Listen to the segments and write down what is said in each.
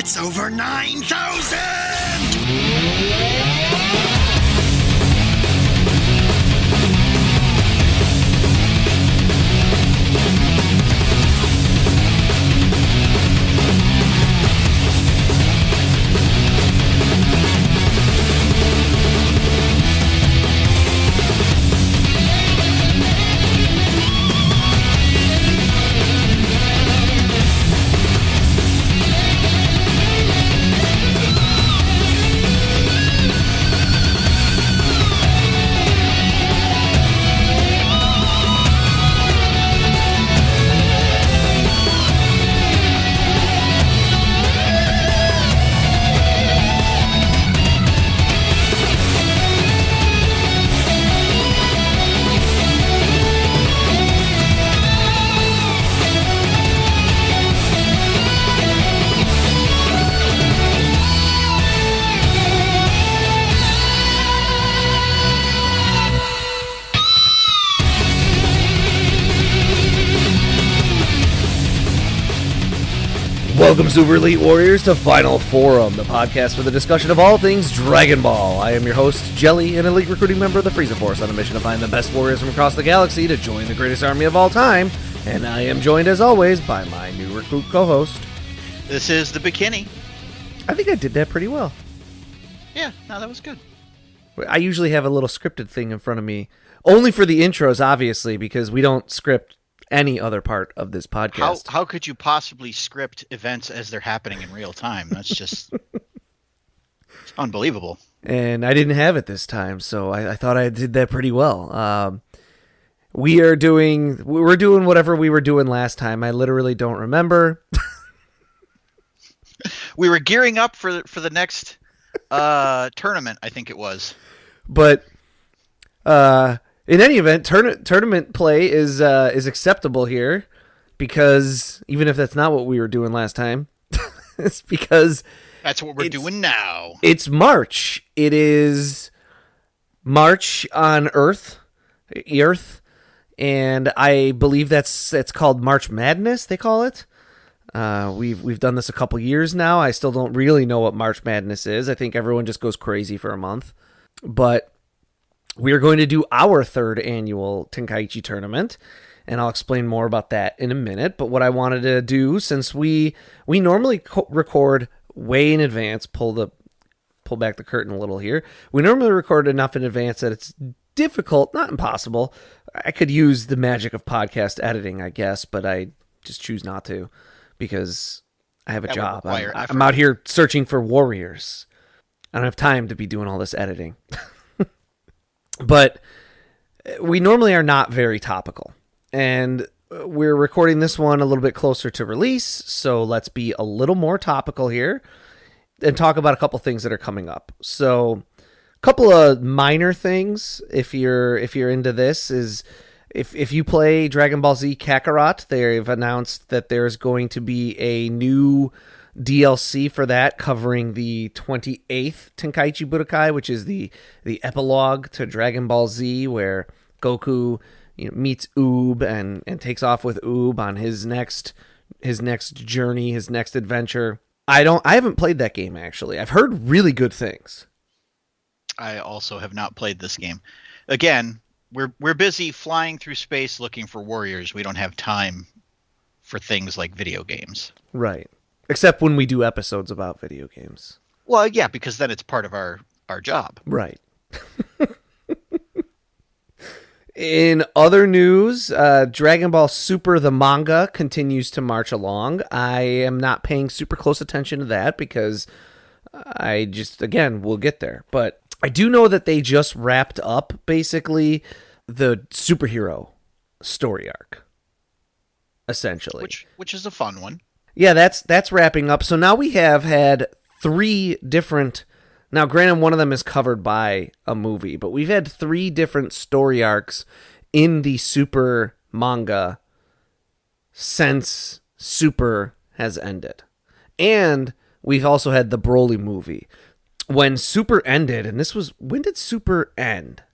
It's over 9,000! Welcome, Super Elite Warriors, to Final Forum, the podcast for the discussion of all things Dragon Ball. I am your host, Jelli, an elite recruiting member of the Frieza Force on a mission to find the best warriors from across the galaxy to join the greatest army of all time. And I am joined, as always, by my new recruit co-host. This is the Bekinney. I think I did that pretty well. Yeah, no, that was good. I usually have a little scripted thing in front of me, only for the intros, obviously, because we don't script any other part of this podcast. How could you possibly script events as they're happening in real time? That's just it's unbelievable. And I didn't have it this time, so I thought I did that pretty well. We're doing whatever we were doing last time. I literally don't remember. We were gearing up for the next tournament, I think it was. But in any event, tournament play is acceptable here, because even if that's not what we were doing last time, it's because that's what we're doing now. It's March. It is March on Earth, and I believe it's called March Madness. They call it. We've done this a couple years now. I still don't really know what March Madness is. I think everyone just goes crazy for a month, but we are going to do our third annual Tenkaichi tournament, and I'll explain more about that in a minute. But what I wanted to do, since we normally record way in advance, pull back the curtain a little here. We normally record enough in advance that it's difficult, not impossible. I could use the magic of podcast editing, I guess, but I just choose not to because I have a job. I'm out here searching for warriors. I don't have time to be doing all this editing. But we normally are not very topical, and we're recording this one a little bit closer to release, so let's be a little more topical here and talk about a couple things that are coming up. So a couple of minor things, if you're into this, is if you play Dragon Ball Z Kakarot, they've announced that there's going to be a new DLC for that, covering the 28th Tenkaichi Budokai, which is the epilogue to Dragon Ball Z, where Goku meets Oob and takes off with Oob on his next journey, his next adventure. I haven't played that game, actually. I've heard really good things. I also have not played this game. Again, we're busy flying through space looking for warriors. We don't have time for things like video games. Right. Except when we do episodes about video games. Well, yeah, because then it's part of our job. Right. In other news, Dragon Ball Super, the manga, continues to march along. I am not paying super close attention to that because we'll get there. But I do know that they just wrapped up, basically, the superhero story arc, essentially. Which is a fun one. Yeah, that's wrapping up. So now we have had 3 different... Now, granted, one of them is covered by a movie, but we've had 3 different story arcs in the Super manga since Super has ended. And we've also had the Broly movie. When Super ended, and this was... When did Super end?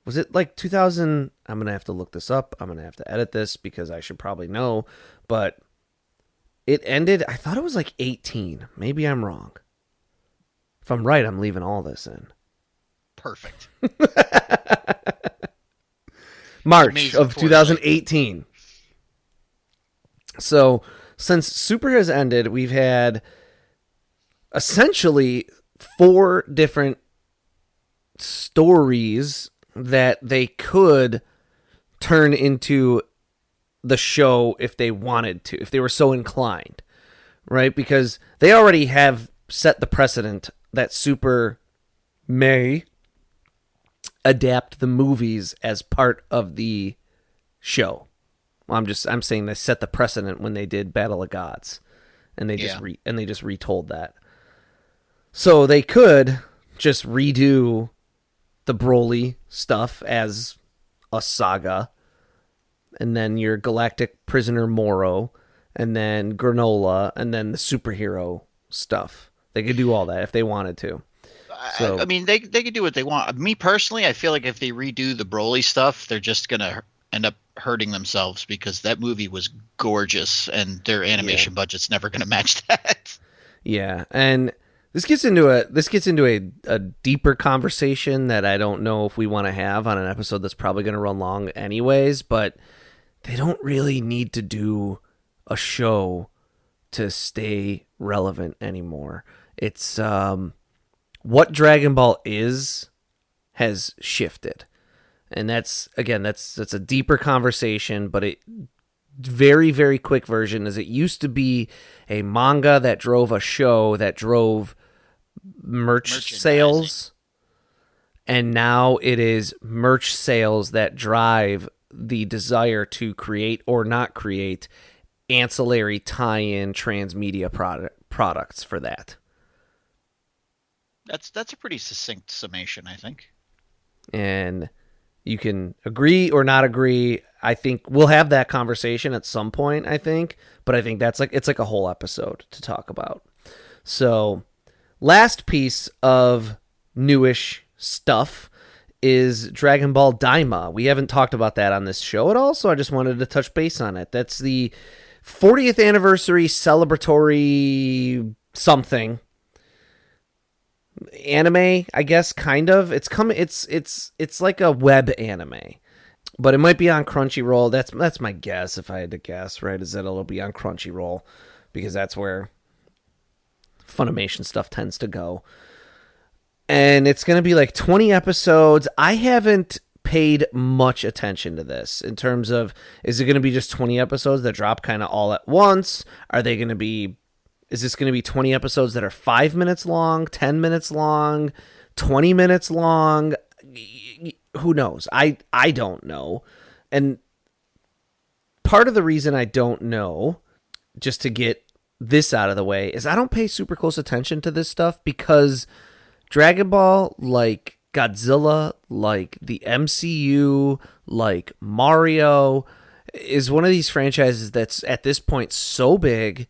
Was it like 2000... I'm going to have to look this up. I'm going to have to edit this because I should probably know. But... it ended, I thought it was like 18. Maybe I'm wrong. If I'm right, I'm leaving all this in. Perfect. March of 2018. So, since Super has ended, we've had essentially 4 different stories that they could turn into the show if they wanted to, if they were so inclined, right? Because they already have set the precedent that Super may adapt the movies as part of the show. Well, I'm saying they set the precedent when they did Battle of Gods, and they just retold that. So they could just redo the Broly stuff as a saga, and then your Galactic Prisoner Moro, and then Granola, and then the superhero stuff. They could do all that if they wanted to. So, I mean, they could do what they want. Me personally, I feel like if they redo the Broly stuff, they're just gonna end up hurting themselves because that movie was gorgeous, and their animation budget's never gonna match that. Yeah, and this gets into a deeper conversation that I don't know if we want to have on an episode that's probably going to run long anyways, but they don't really need to do a show to stay relevant anymore. It's what Dragon Ball has shifted. And that's a deeper conversation, but it very, very quick version is it used to be a manga that drove a show that drove merch sales, and now it is merch sales that drive the desire to create or not create ancillary tie-in transmedia products for that. That's a pretty succinct summation, I think. And you can agree or not agree. I think we'll have that conversation at some point, I think, but I think it's like a whole episode to talk about. So, last piece of newish stuff is Dragon Ball Daima. We haven't talked about that on this show at all, so I just wanted to touch base on it. That's the 40th anniversary celebratory something anime, I guess, kind of. It's like a web anime, but it might be on Crunchyroll. That's my guess, if I had to guess, right? Is that it'll be on Crunchyroll because that's where Funimation stuff tends to go. And it's going to be like 20 episodes. I haven't paid much attention to this in terms of, is it going to be just 20 episodes that drop kind of all at once? Is this going to be 20 episodes that are 5 minutes long, 10 minutes long, 20 minutes long? Who knows? I don't know. And part of the reason I don't know, just to get this out of the way, is I don't pay super close attention to this stuff because Dragon Ball, like Godzilla, like the MCU, like Mario, is one of these franchises that's at this point so big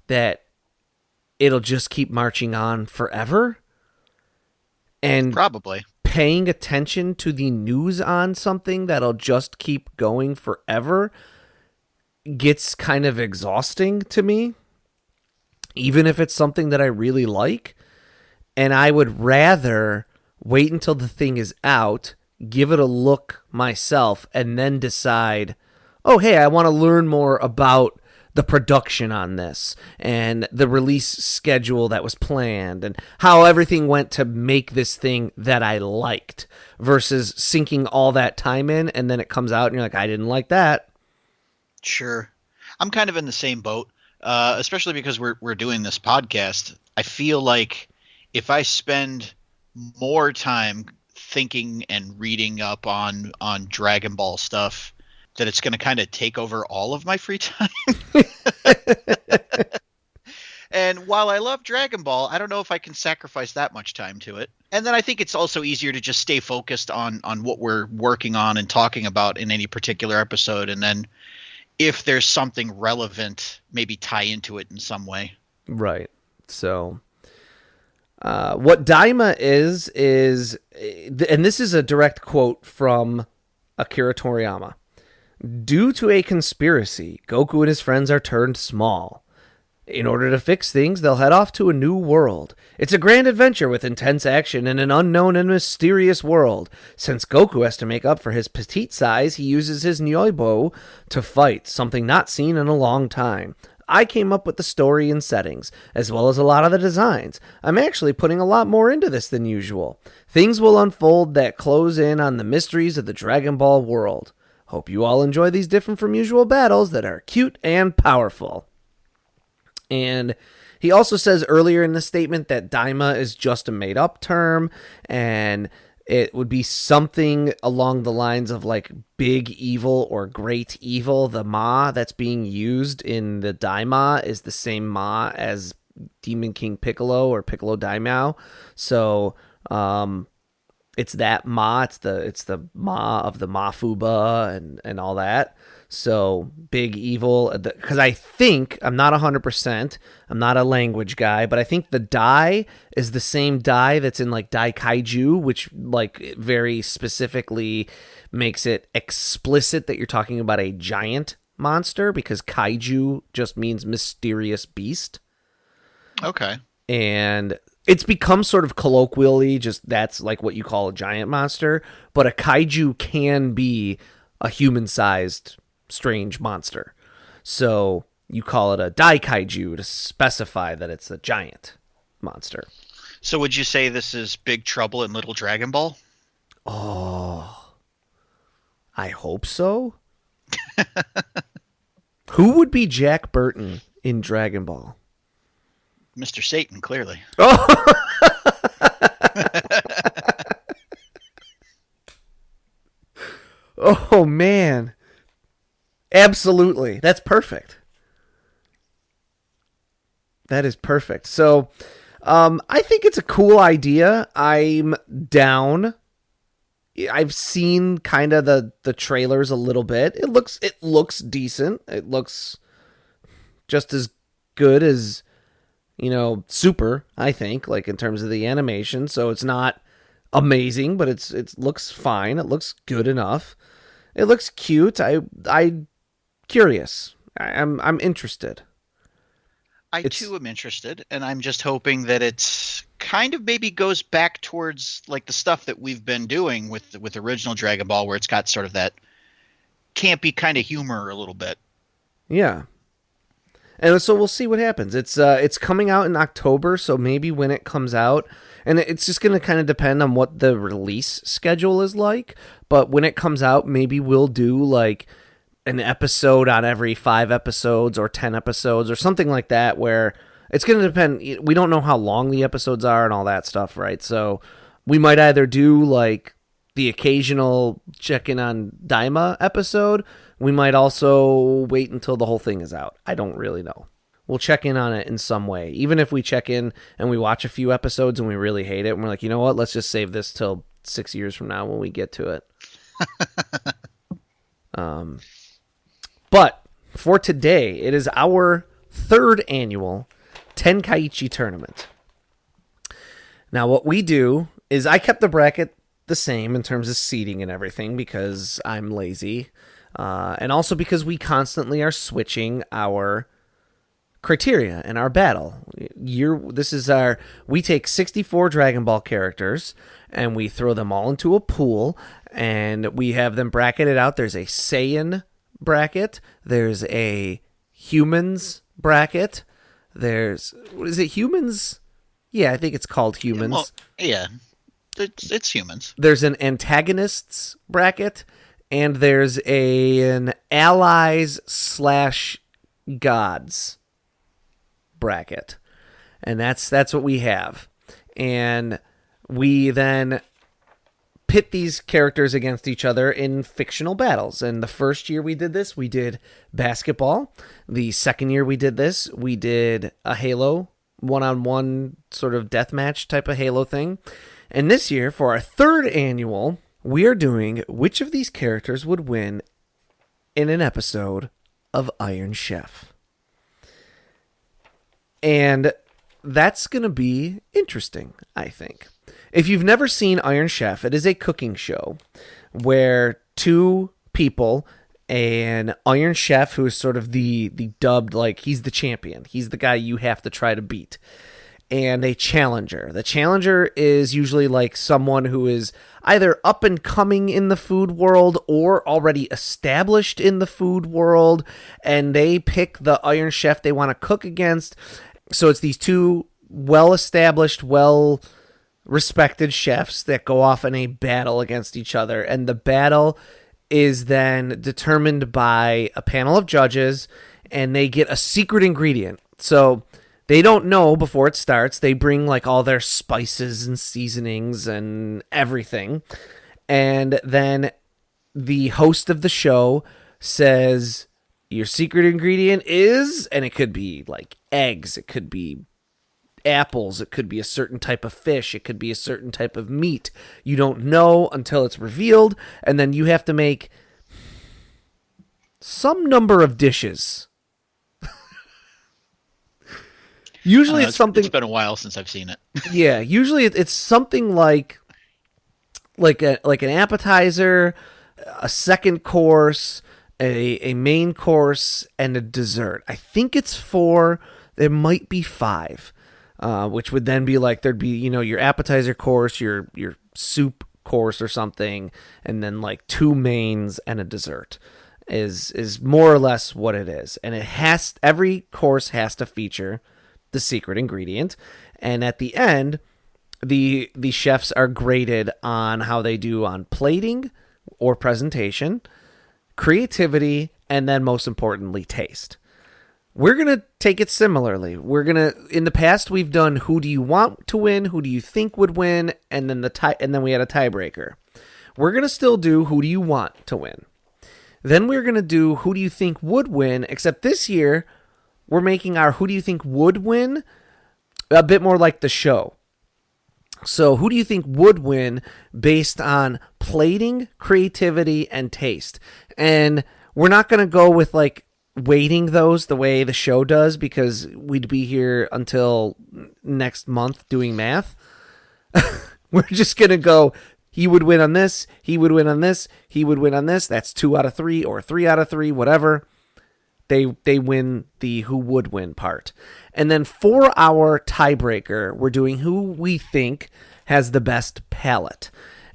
that it'll just keep marching on forever. And probably paying attention to the news on something that'll just keep going forever gets kind of exhausting to me, even if it's something that I really like. And I would rather wait until the thing is out, give it a look myself, and then decide, oh, hey, I want to learn more about the production on this and the release schedule that was planned and how everything went to make this thing that I liked, versus sinking all that time in and then it comes out and you're like, I didn't like that. Sure. I'm kind of in the same boat, especially because we're doing this podcast. I feel like if I spend more time thinking and reading up on Dragon Ball stuff, that it's going to kind of take over all of my free time. And while I love Dragon Ball, I don't know if I can sacrifice that much time to it. And then I think it's also easier to just stay focused on what we're working on and talking about in any particular episode. And then if there's something relevant, maybe tie into it in some way. Right. So what Daima is, and this is a direct quote from Akira Toriyama. Due to a conspiracy, Goku and his friends are turned small. In order to fix things, they'll head off to a new world. It's a grand adventure with intense action in an unknown and mysterious world. Since Goku has to make up for his petite size, he uses his Nyoibo to fight, something not seen in a long time. I came up with the story and settings, as well as a lot of the designs. I'm actually putting a lot more into this than usual. Things will unfold that close in on the mysteries of the Dragon Ball world. Hope you all enjoy these different from usual battles that are cute and powerful. And he also says earlier in the statement that Daima is just a made-up term, and it would be something along the lines of like big evil or great evil. The Ma that's being used in the Daima is the same Ma as Demon King Piccolo or Piccolo Daimao. So it's that Ma. It's the Ma of the Mafuba and all that. So big evil, because I think, I'm not 100%, I'm not a language guy, but I think the dai is the same dai that's in like Dai Kaiju, which like very specifically makes it explicit that you're talking about a giant monster, because Kaiju just means mysterious beast. Okay. And it's become sort of colloquially just that's like what you call a giant monster, but a Kaiju can be a human-sized strange monster. So you call it a Dai Kaiju to specify that it's a giant monster. So would you say this is Big Trouble in Little Dragon Ball? Oh, I hope so. Who would be Jack Burton in Dragon Ball? Mr. Satan, clearly. Oh! Oh, man. Absolutely. That's perfect. That is perfect. So, I think it's a cool idea. I'm down. I've seen kind of the trailers a little bit. It looks decent. It looks just as good as, Super, I think, like in terms of the animation. So it's not amazing, but it looks fine. It looks good enough. It looks cute. I'm curious. I'm interested. I too am interested, and I'm just hoping that it's kind of maybe goes back towards like the stuff that we've been doing with original Dragon Ball, where it's got sort of that campy kind of humor a little bit. Yeah. And so we'll see what happens. It's coming out in October, so maybe when it comes out, and it's just going to kind of depend on what the release schedule is like, but when it comes out, maybe we'll do like an episode on every 5 episodes or 10 episodes or something like that, where it's going to depend. We don't know how long the episodes are and all that stuff, right? So we might either do like the occasional check-in on Daima episode. We might also wait until the whole thing is out. I don't really know. We'll check in on it in some way. Even if we check in and we watch a few episodes and we really hate it, and we're like, you know what? Let's just save this till 6 years from now when we get to it. But for today, it is our 3rd annual Tenkaichi tournament. Now, what we do is I kept the bracket the same in terms of seating and everything because I'm lazy. And also because we constantly are switching our criteria in our battle. We take 64 Dragon Ball characters and we throw them all into a pool and we have them bracketed out. There's a Saiyan bracket. There's a humans bracket. Is it humans? Yeah, I think it's called humans. Yeah, it's humans. There's an antagonists bracket. And there's an allies/gods bracket. And that's what we have. And we then pit these characters against each other in fictional battles. And the first year we did this, we did basketball. The second year we did this, we did a Halo one-on-one sort of deathmatch type of Halo thing. And this year, for our 3rd annual, we are doing which of these characters would win in an episode of Iron Chef. And that's going to be interesting, I think. If you've never seen Iron Chef, it is a cooking show where 2 people an Iron Chef who is sort of the dubbed, like, he's the champion. He's the guy you have to try to beat. And a challenger. The challenger is usually like someone who is either up and coming in the food world or already established in the food world, and they pick the Iron Chef they want to cook against. So it's these two well-established, well-respected chefs that go off in a battle against each other, and the battle is then determined by a panel of judges, and they get a secret ingredient. So they don't know before it starts. They bring like all their spices and seasonings and everything. And then the host of the show says, your secret ingredient is, and it could be like eggs, it could be apples, it could be a certain type of fish, it could be a certain type of meat. You don't know until it's revealed, and then you have to make some number of dishes. Usually it's something. It's been a while since I've seen it. Yeah, usually it's something like an appetizer, a second course, a main course, and a dessert. I think it's 4. There might be 5, which would then be like there'd be your appetizer course, your soup course or something, and then like 2 mains and a dessert. Is more or less what it is, and every course has to feature the secret ingredient, and at the end the chefs are graded on how they do on plating or presentation, creativity, and then most importantly taste. We're going to take it similarly. In the past we've done who do you want to win, who do you think would win, and then we had a tiebreaker. We're going to still do who do you want to win. Then we're going to do who do you think would win, except this year we're making our who do you think would win a bit more like the show. So who do you think would win based on plating, creativity, and taste? And we're not going to go with like weighting those the way the show does, because we'd be here until next month doing math. We're just going to go, he would win on this, he would win on this, he would win on this. That's 2 out of 3 or 3 out of 3, whatever. They win the who would win part. And then for our tiebreaker, we're doing who we think has the best palate.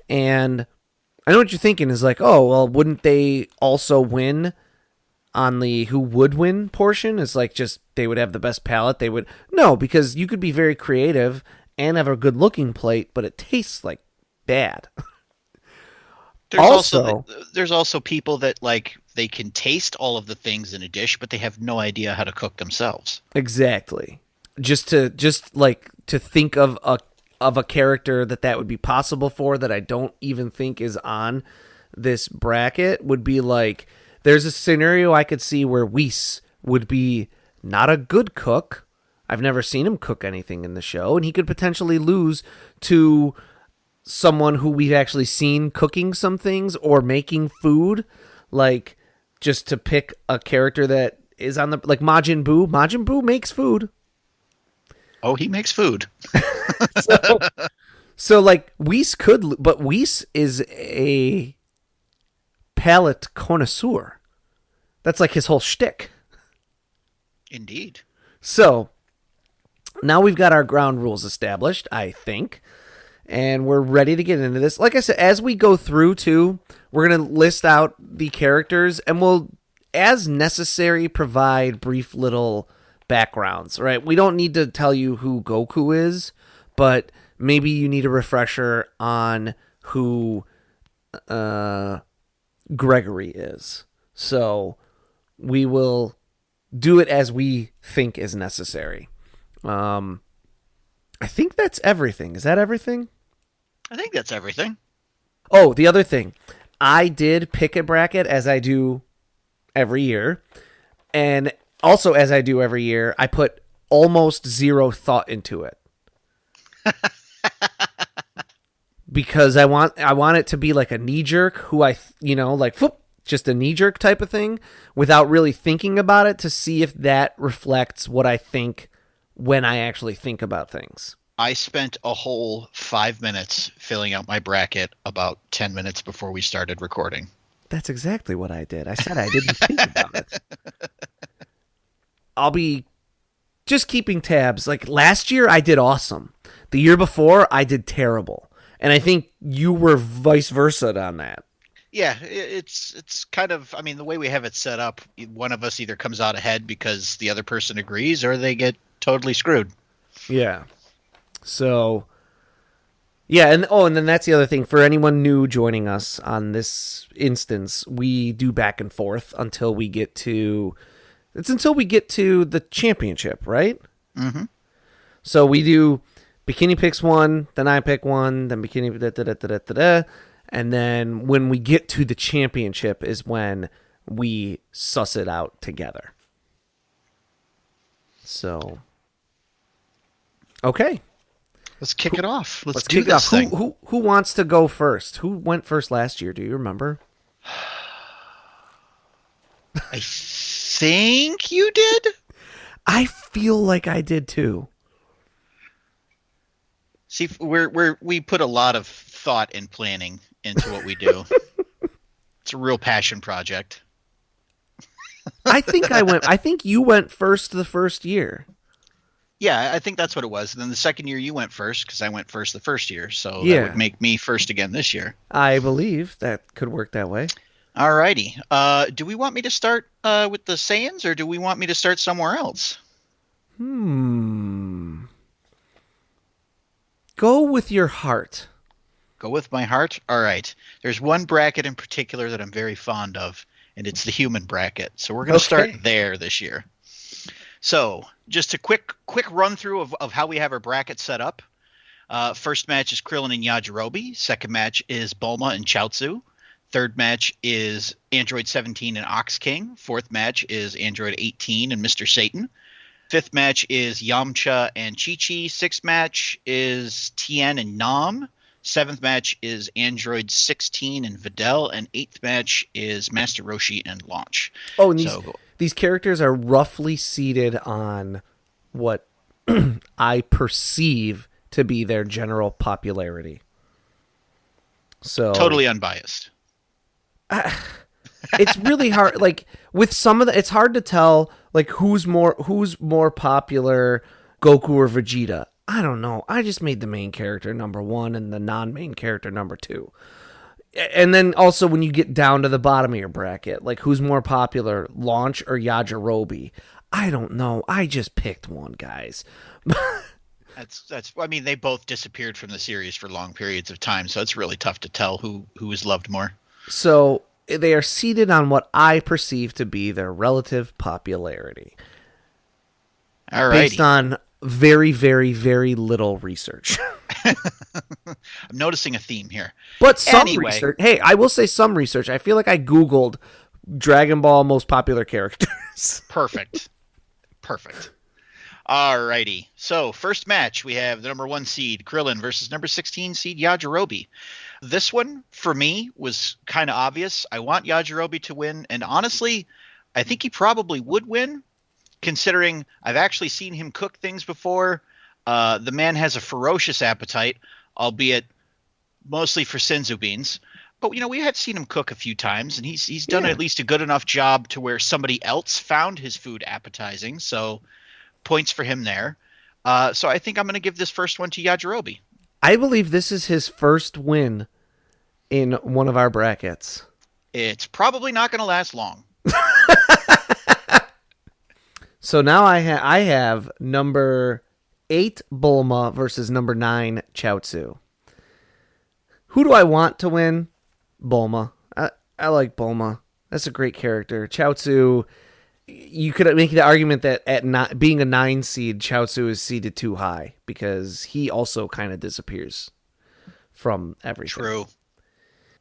And I know what you're thinking is like, oh, well, wouldn't they also win on the who would win portion? It's like just they would have the best palate. They would. No, because you could be very creative and have a good looking plate, but it tastes like bad. There's also people that like they can taste all of the things in a dish, but they have no idea how to cook themselves. Exactly. Just to think of a character that would be possible for, that I don't even think is on this bracket, would be like, there's a scenario I could see where Whis would be not a good cook. I've never seen him cook anything in the show, and he could potentially lose to someone who we've actually seen cooking some things or making food, like just to pick a character that is on the, like Majin Buu. Majin Buu makes food. Oh, he makes food. so like Whis could, but Whis is a palate connoisseur. That's like his whole shtick. Indeed. So now we've got our ground rules established, I think. And we're ready to get into this. Like I said, as we go through, too, we're going to list out the characters, and we'll, as necessary, provide brief little backgrounds, right? We don't need to tell you who Goku is, but maybe you need a refresher on who Gregory is. So we will do it as we think is necessary. I think that's everything. Is that everything? I think that's everything. Oh, the other thing. I did pick a bracket, as I do every year. And also, as I do every year, I put almost zero thought into it. Because I want it to be like a knee-jerk, just a knee-jerk type of thing, without really thinking about it, to see if that reflects what I think when I actually think about things. I spent a whole 5 minutes filling out my bracket about 10 minutes before we started recording. That's exactly what I did. I said I didn't think about it. I'll be just keeping tabs. Like last year, I did awesome. The year before, I did terrible. And I think you were vice versa on that. Yeah, it's kind of, I mean, the way we have it set up, one of us either comes out ahead because the other person agrees, or they get totally screwed. Yeah. So, yeah, and then that's the other thing. For anyone new joining us on this instance, we do back and forth until we get to the championship, right? Mm-hmm. So we do Bekinney picks one, then I pick one, then Bekinney and then when we get to the championship is when we suss it out together. So, okay. Let's kick it off. Let's do kick it this off. thing. Who wants to go first? Who went first last year? Do you remember? I think you did. I feel like I did too. See, we put a lot of thought and planning into what we do. It's a real passion project. I think you went first the first year. Yeah, I think that's what it was. And then the second year you went first because I went first the first year. So Yeah. that would make me first again this year. I believe that could work that way. Alrighty. Do we want me to start with the Saiyans, or do we want me to start somewhere else? Go with your heart. Go with my heart? All right. There's one bracket in particular that I'm very fond of, and it's the human bracket. So we're going to start there this year. So just a quick run through of how we have our bracket set up. First match is Krillin and Yajirobe. Second match is Bulma and Chaozu. Third match is Android 17 and Ox King. Fourth match is Android 18 and Mr. Satan. Fifth match is Yamcha and Chi-Chi. Sixth match is Tien and Nam. Seventh match is Android 16 and Videl. And eighth match is Master Roshi and Launch. Oh, and these characters are roughly seated on what I perceive to be their general popularity. So totally unbiased. It's really hard. Like with some of it's hard to tell like who's more popular, Goku or Vegeta. I don't know. I just made the main character number 1 and the non-main character number 2. And then also when you get down to the bottom of your bracket, like who's more popular, Launch or Yajirobe? I don't know. I just picked one, guys. That's. I mean, they both disappeared from the series for long periods of time, so it's really tough to tell who is loved more. So they are seated on what I perceive to be their relative popularity. All right. Based on very, very, very little research. I'm noticing a theme here. But some research. Hey, I will say some research. I feel like I Googled Dragon Ball most popular characters. Perfect. Alrighty. So, first match, we have the number 1 seed, Krillin, versus number 16 seed, Yajirobe. This one, for me, was kind of obvious. I want Yajirobe to win, and honestly, I think he probably would win, considering I've actually seen him cook things before. The man has a ferocious appetite, albeit mostly for senzu beans. But, you know, we have seen him cook a few times, and he's done at least a good enough job to where somebody else found his food appetizing, so points for him there. So I think I'm going to give this first one to Yajirobe. I believe this is his first win in one of our brackets. It's probably not going to last long. So now I have number 8 Bulma versus number 9 Chaozu. Who do I want to win? Bulma. I like Bulma. That's a great character. Chaozu, you could make the argument that being a 9 seed, Chaozu is seeded too high because he also kind of disappears from everything. True.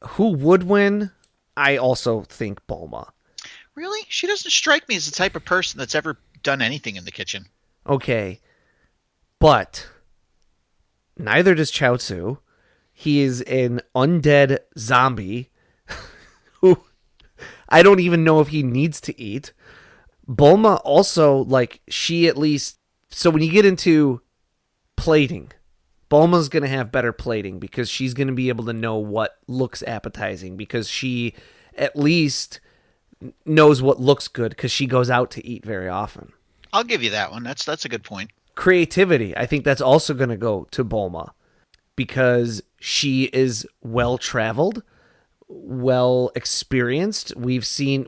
Who would win? I also think Bulma. Really? She doesn't strike me as the type of person that's ever done anything in the kitchen. Okay. But neither does Chaozu. He is an undead zombie who I don't even know if he needs to eat. Bulma also, like, she at least... So when you get into plating, Bulma's going to have better plating because she's going to be able to know what looks appetizing because she at least knows what looks good because she goes out to eat very often. I'll give you that one. That's a good point. Creativity, I think that's also going to go to Bulma because she is well traveled, well experienced. We've seen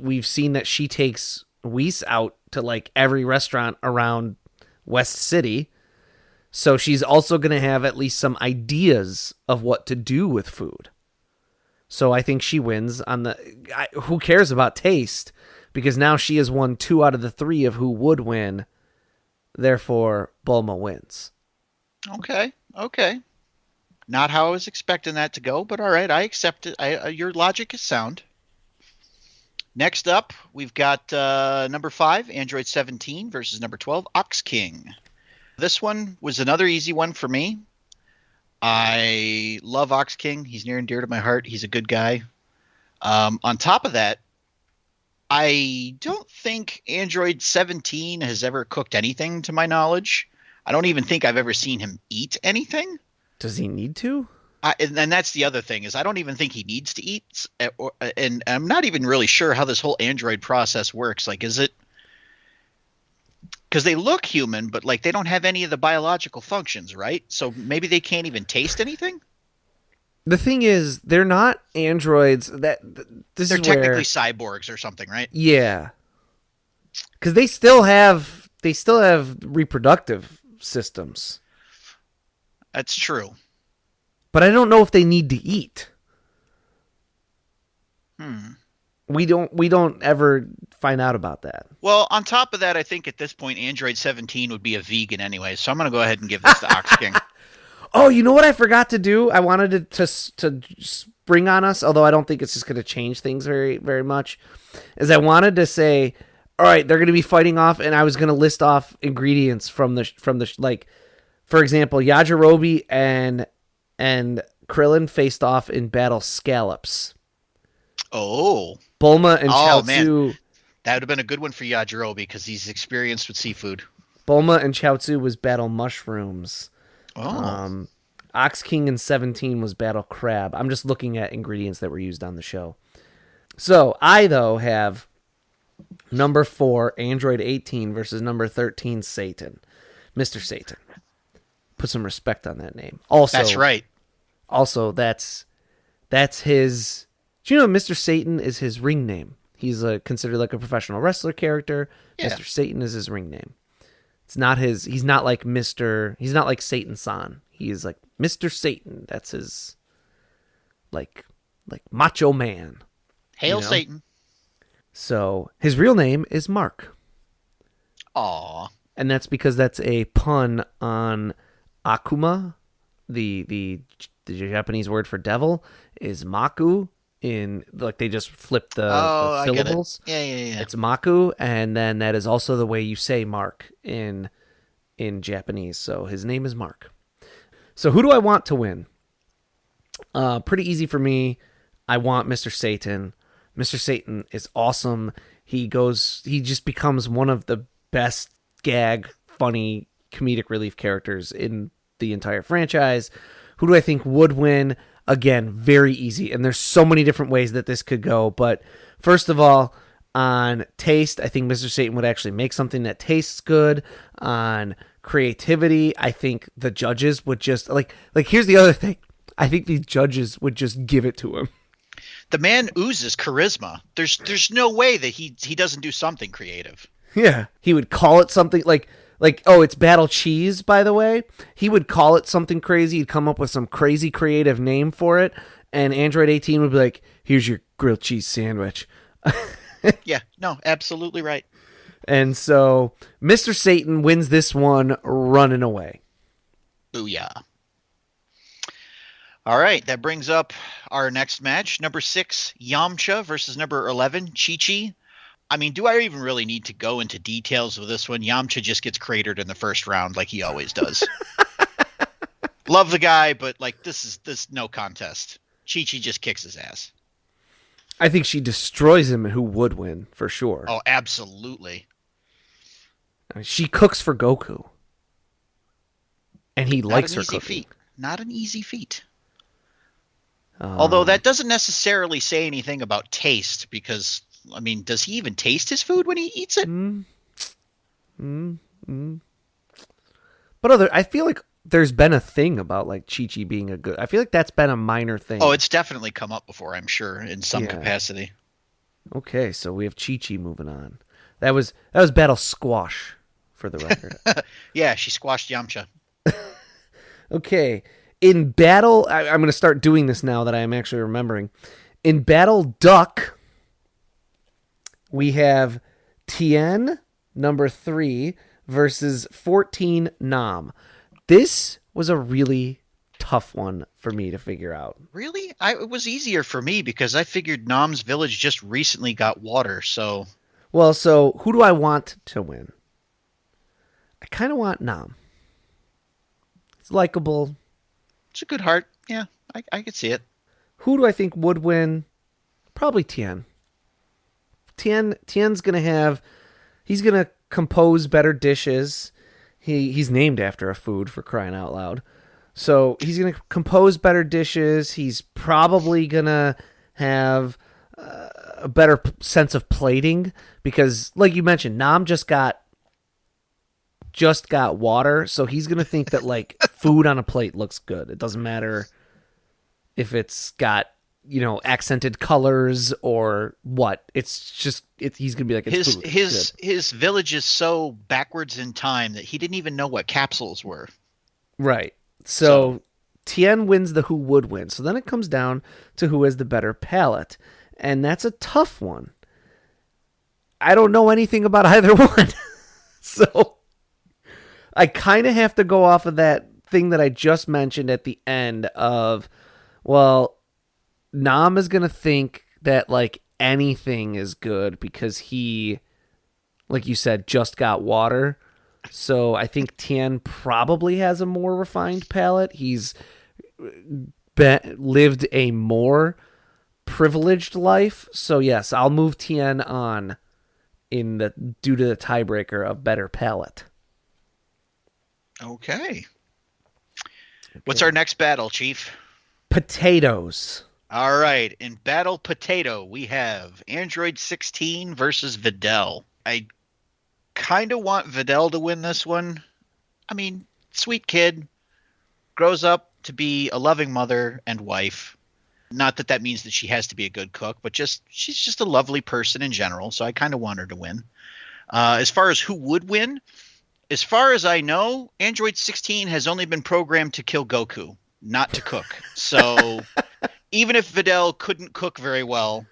that she takes Whis out to like every restaurant around West City. So she's also going to have at least some ideas of what to do with food. So I think she wins on the... who cares about taste? Because now she has won 2 out of the 3 of who would win. Therefore, Bulma wins. Okay. Not how I was expecting that to go, but all right, I accept it. Your logic is sound. Next up, we've got number 5, Android 17 versus number 12, Ox King. This one was another easy one for me. I love Ox King. He's near and dear to my heart. He's a good guy. On top of that, I don't think Android 17 has ever cooked anything to my knowledge. I don't even think I've ever seen him eat anything. Does he need to? And that's the other thing is I don't even think he needs to eat. And I'm not even really sure how this whole Android process works. Like, is it... Because they look human, but like they don't have any of the biological functions, right? So maybe they can't even taste anything. The thing is, they're not androids. They're technically cyborgs or something, right? Yeah, because they still have reproductive systems. That's true. But I don't know if they need to eat. We don't ever find out about that. Well, on top of that, I think at this point, Android 17 would be a vegan anyway. So I'm going to go ahead and give this to Ox King. Oh, you know what I forgot to do? I wanted to spring on us, although I don't think it's just going to change things very, very much, is I wanted to say, all right, they're going to be fighting off, and I was going to list off ingredients from the like, for example, Yajirobe and Krillin faced off in battle scallops. Oh. Bulma and Chaozu. Man. That would have been a good one for Yajirobe because he's experienced with seafood. Bulma and Chaozu was battle mushrooms. Oh. Ox King in 17 was battle crab. I'm just looking at ingredients that were used on the show. So I, though, have number 4, Android 18 versus number 13, Satan. Mr. Satan. Put some respect on that name. Also, that's right. Also, that's his... Do you know Mr. Satan is his ring name? He's considered like a professional wrestler character. Yeah. Mr. Satan is his ring name. It's not his. He's not like Mr. He's not like Satan-san. He is like Mr. Satan. That's his, like macho man. Hail, you know? Satan. So his real name is Mark. Aw. And that's because that's a pun on Akuma. The Japanese word for devil is Maku. In like they just flip the syllables. Yeah. It's Maku, and then that is also the way you say Mark in Japanese. So his name is Mark. So who do I want to win? Pretty easy for me. I want Mr. Satan. Mr. Satan is awesome. He just becomes one of the best gag, funny, comedic relief characters in the entire franchise. Who do I think would win? Again, very easy, and there's so many different ways that this could go. But first of all, on taste, I think Mr. Satan would actually make something that tastes good. On creativity, I think the judges would just like here's the other thing. I think these judges would just give it to him. The man oozes charisma. There's no way that he doesn't do something creative. Yeah, he would call it something like, oh, it's Battle Cheese, by the way. He would call it something crazy. He'd come up with some crazy creative name for it. And Android 18 would be like, here's your grilled cheese sandwich. Yeah, no, absolutely right. And so Mr. Satan wins this one running away. Booyah. All right, that brings up our next match. Number 6, Yamcha versus number 11, Chi-Chi. I mean, do I even really need to go into details with this one? Yamcha just gets cratered in the first round like he always does. Love the guy, but like this no contest. Chi-Chi just kicks his ass. I think she destroys him, and who would win for sure. Oh, absolutely. I mean, she cooks for Goku. And he likes her cooking. Not an easy feat. Although that doesn't necessarily say anything about taste, because I mean, does he even taste his food when he eats it? Mm, mm, mm. But I feel like there's been a thing about like Chi-Chi being a good. I feel like that's been a minor thing. Oh, it's definitely come up before, I'm sure, in some Yeah. capacity. Okay, so we have Chi-Chi moving on. That was Battle Squash, for the record. Yeah, she squashed Yamcha. Okay, in Battle, I'm going to start doing this now that I am actually remembering. In Battle Duck, we have Tien, number 3, versus 14 Nam. This was a really tough one for me to figure out. Really? It was easier for me because I figured Nam's village just recently got water, so Well, so who do I want to win? I kind of want Nam. It's likable. it's a good heart. Yeah, I could see it. Who do I think would win? Probably Tien. Tien's gonna have. He's gonna compose better dishes. He's named after a food, for crying out loud. So he's gonna compose better dishes. He's probably gonna have a better sense of plating because, like you mentioned, Nam just got water, so he's gonna think that like food on a plate looks good. It doesn't matter if it's got accented colors or what. He's gonna be like it's His food. It's his good. his village is so backwards in time that he didn't even know what capsules were. Right. So, So Tien wins the who would win. So then it comes down to who has the better palate, and that's a tough one. I don't know anything about either one, so I kind of have to go off of that thing that I just mentioned at the end of, well, Nam is going to think that like anything is good because he, like you said, just got water. So I think Tien probably has a more refined palate. He's lived a more privileged life. So yes, I'll move Tien on due to the tiebreaker of better palate. okay. What's our next battle, Chief? Potatoes. All right, in Battle Potato, we have Android 16 versus Videl. I kind of want Videl to win this one. I mean, sweet kid, grows up to be a loving mother and wife. Not that that means that she has to be a good cook, but she's just a lovely person in general, so I kind of want her to win. As far as who would win, as far as I know, Android 16 has only been programmed to kill Goku, not to cook. So even if Videl couldn't cook very well,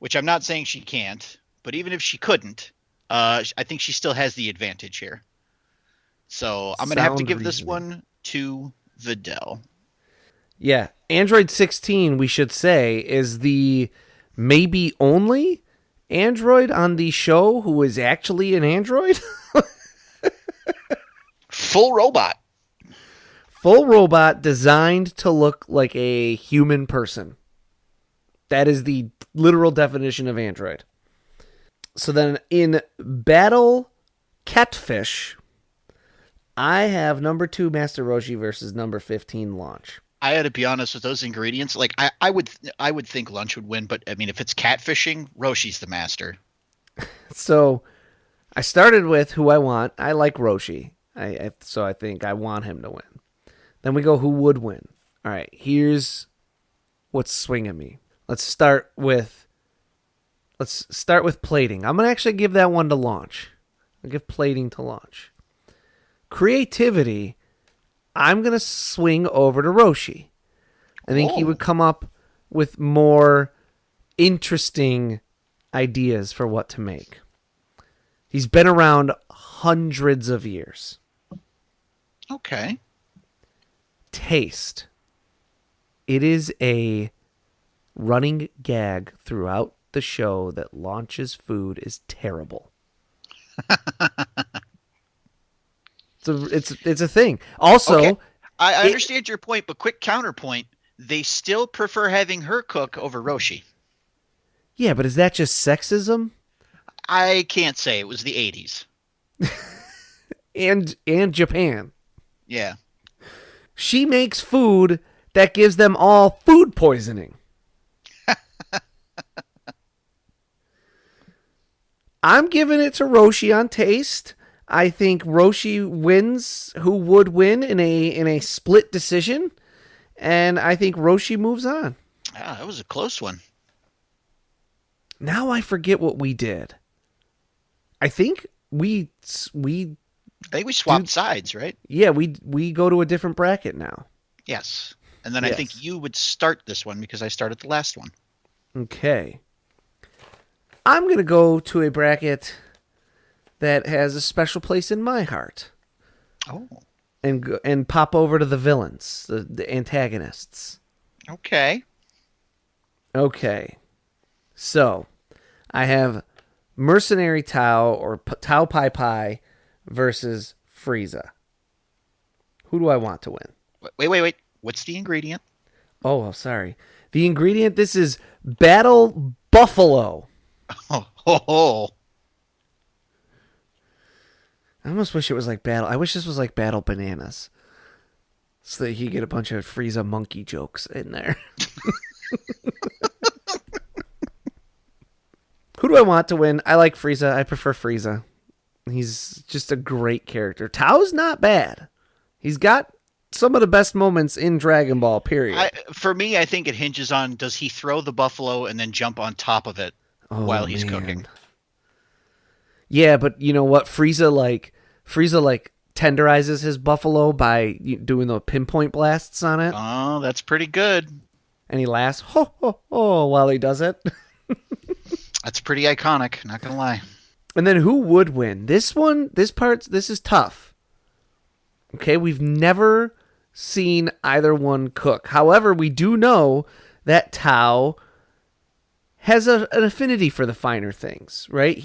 which I'm not saying she can't, but even if she couldn't, I think she still has the advantage here. So I'm going to have to Sound give this reasoning. one to Videl. Yeah, Android 16, we should say, is the maybe only android on the show who is actually an android. Full robot. Full robot designed to look like a human person. That is the literal definition of android. So then in Battle Catfish, I have number 2 Master Roshi versus number 15 Launch. I had to be honest with those ingredients. Like I would think lunch would win, but I mean if it's catfishing, Roshi's the master. So I started with who I want. I like Roshi. So I think I want him to win. Then we go who would win. All right, here's what's swinging me. Let's start with plating. I'm gonna actually give that one to Launch. I'll give plating to Launch. Creativity, I'm gonna swing over to Roshi. I think he would come up with more interesting ideas for what to make. He's been around hundreds of years. Okay. Taste. It is a running gag throughout the show that Launch's food is terrible. It's a thing. Also, Okay. I understand your point, but quick counterpoint. They still prefer having her cook over Roshi. yeah, but is that just sexism? I can't say. It was the 80s. And Japan. Yeah. She makes food that gives them all food poisoning. I'm giving it to Roshi on taste. I think Roshi wins who would win in a split decision, and I think Roshi moves on. Yeah, that was a close one. Now I forget what we did. I think we swapped sides, right? Yeah, we go to a different bracket now. Yes. And then I think you would start this one because I started the last one. Okay. I'm going to go to a bracket that has a special place in my heart. Oh. And pop over to the villains, the antagonists. Okay. Okay. So, I have Mercenary Tao or Tao Pai Pai versus Frieza. Who do I want to win? Wait. What's the ingredient? Oh, sorry. The ingredient, this is Battle Buffalo. Oh. I almost wish it was like Battle. I wish this was like Battle Bananas. So that you get a bunch of Frieza monkey jokes in there. Who do I want to win? I like Frieza. I prefer Frieza. He's just a great character. Tao's not bad. He's got some of the best moments in Dragon Ball, period. For me, I think it hinges on, does he throw the buffalo and then jump on top of it while he's cooking? Yeah, but you know what? Frieza tenderizes his buffalo by doing the pinpoint blasts on it. Oh, that's pretty good. And he laughs, ho, ho, ho, while he does it. That's pretty iconic, not gonna lie. And then who would win? This is tough. Okay, we've never seen either one cook. However, we do know that Tao has an affinity for the finer things, right?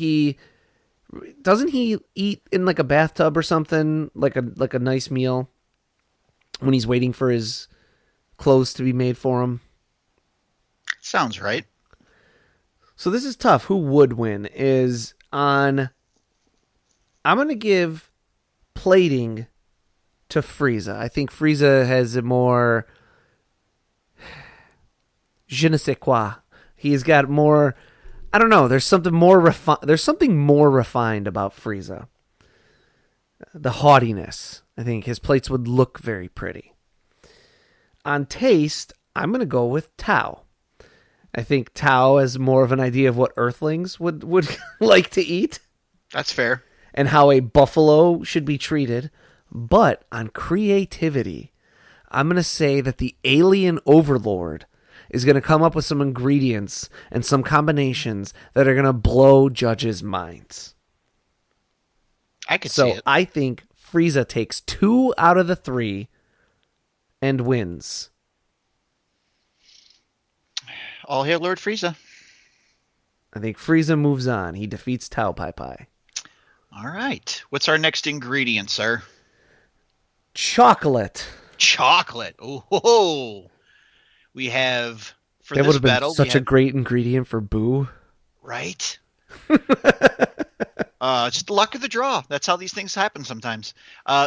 Doesn't he eat in like a bathtub or something, like a nice meal when he's waiting for his clothes to be made for him? Sounds right. So this is tough. Who would win is on... I'm going to give plating to Frieza. I think Frieza has a more... je ne sais quoi. He's got more... I don't know. There's something more refined about Frieza. The haughtiness. I think his plates would look very pretty. On taste, I'm going to go with Tao. I think Tao has more of an idea of what Earthlings would like to eat. That's fair. And how a buffalo should be treated. But on creativity, I'm going to say that the alien overlord is going to come up with some ingredients and some combinations that are going to blow judges' minds. I could see it. So I think Frieza takes 2 out of the 3 and wins. All hail Lord Frieza. I think Frieza moves on. He defeats Tao Pai Pai. All right. What's our next ingredient, sir? Chocolate. Chocolate. Oh. We have, for that this would have been battle, such a great ingredient for Boo. Right? Just the luck of the draw. That's how these things happen sometimes.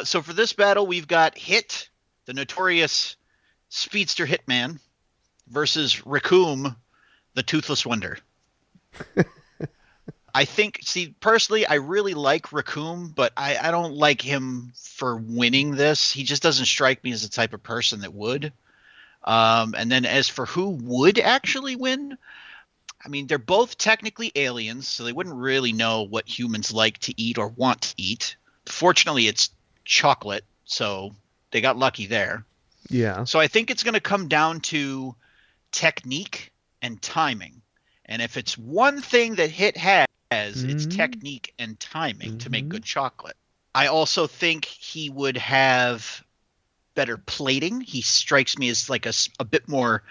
So for this battle, we've got Hit, the notorious speedster hitman, versus Raccoon, the toothless wonder. I think, personally, I really like Raccoon, but I don't like him for winning this. He just doesn't strike me as the type of person that would. And then as for who would actually win, I mean, they're both technically aliens, so they wouldn't really know what humans like to eat or want to eat. Fortunately, it's chocolate, so they got lucky there. Yeah. So I think it's going to come down to technique and timing. And if it's one thing that Hit has, it's technique and timing to make good chocolate. I also think he would have better plating. He strikes me as like a bit more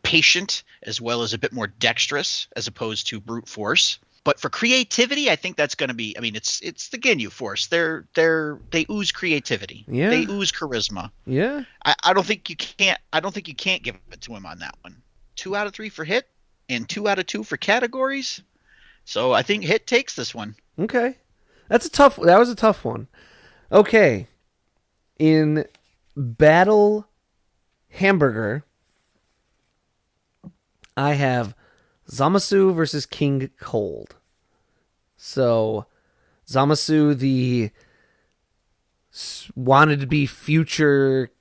patient as well as a bit more dexterous as opposed to brute force. But for creativity, I think that's going to be, I mean, it's the Ginyu Force. They ooze creativity. Yeah. They ooze charisma. Yeah. I don't think you can't give it to him on that one. 2 out of 3 for Hit and 2 out of 2 for categories. So I think Hit takes this one. Okay. That was a tough one. Okay. In Battle Hamburger, I have Zamasu versus King Cold. So Zamasu, the wanted to be future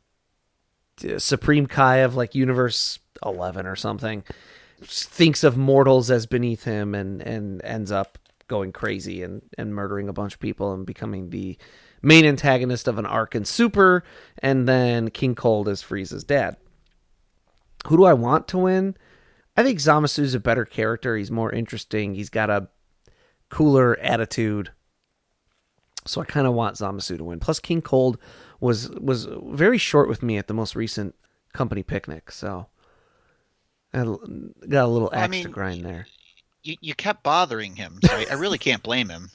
Supreme Kai of like Universe 11 or something, thinks of mortals as beneath him and ends up going crazy and murdering a bunch of people and becoming the main antagonist of an arc in Super. And then King Cold is Frieza's dad. Who do I want to win? I think Zamasu's a better character. He's more interesting. He's got a cooler attitude. So I kind of want Zamasu to win. Plus, King Cold was very short with me at the most recent company picnic. So I got a little axe to grind there. You kept bothering him, so I really can't blame him.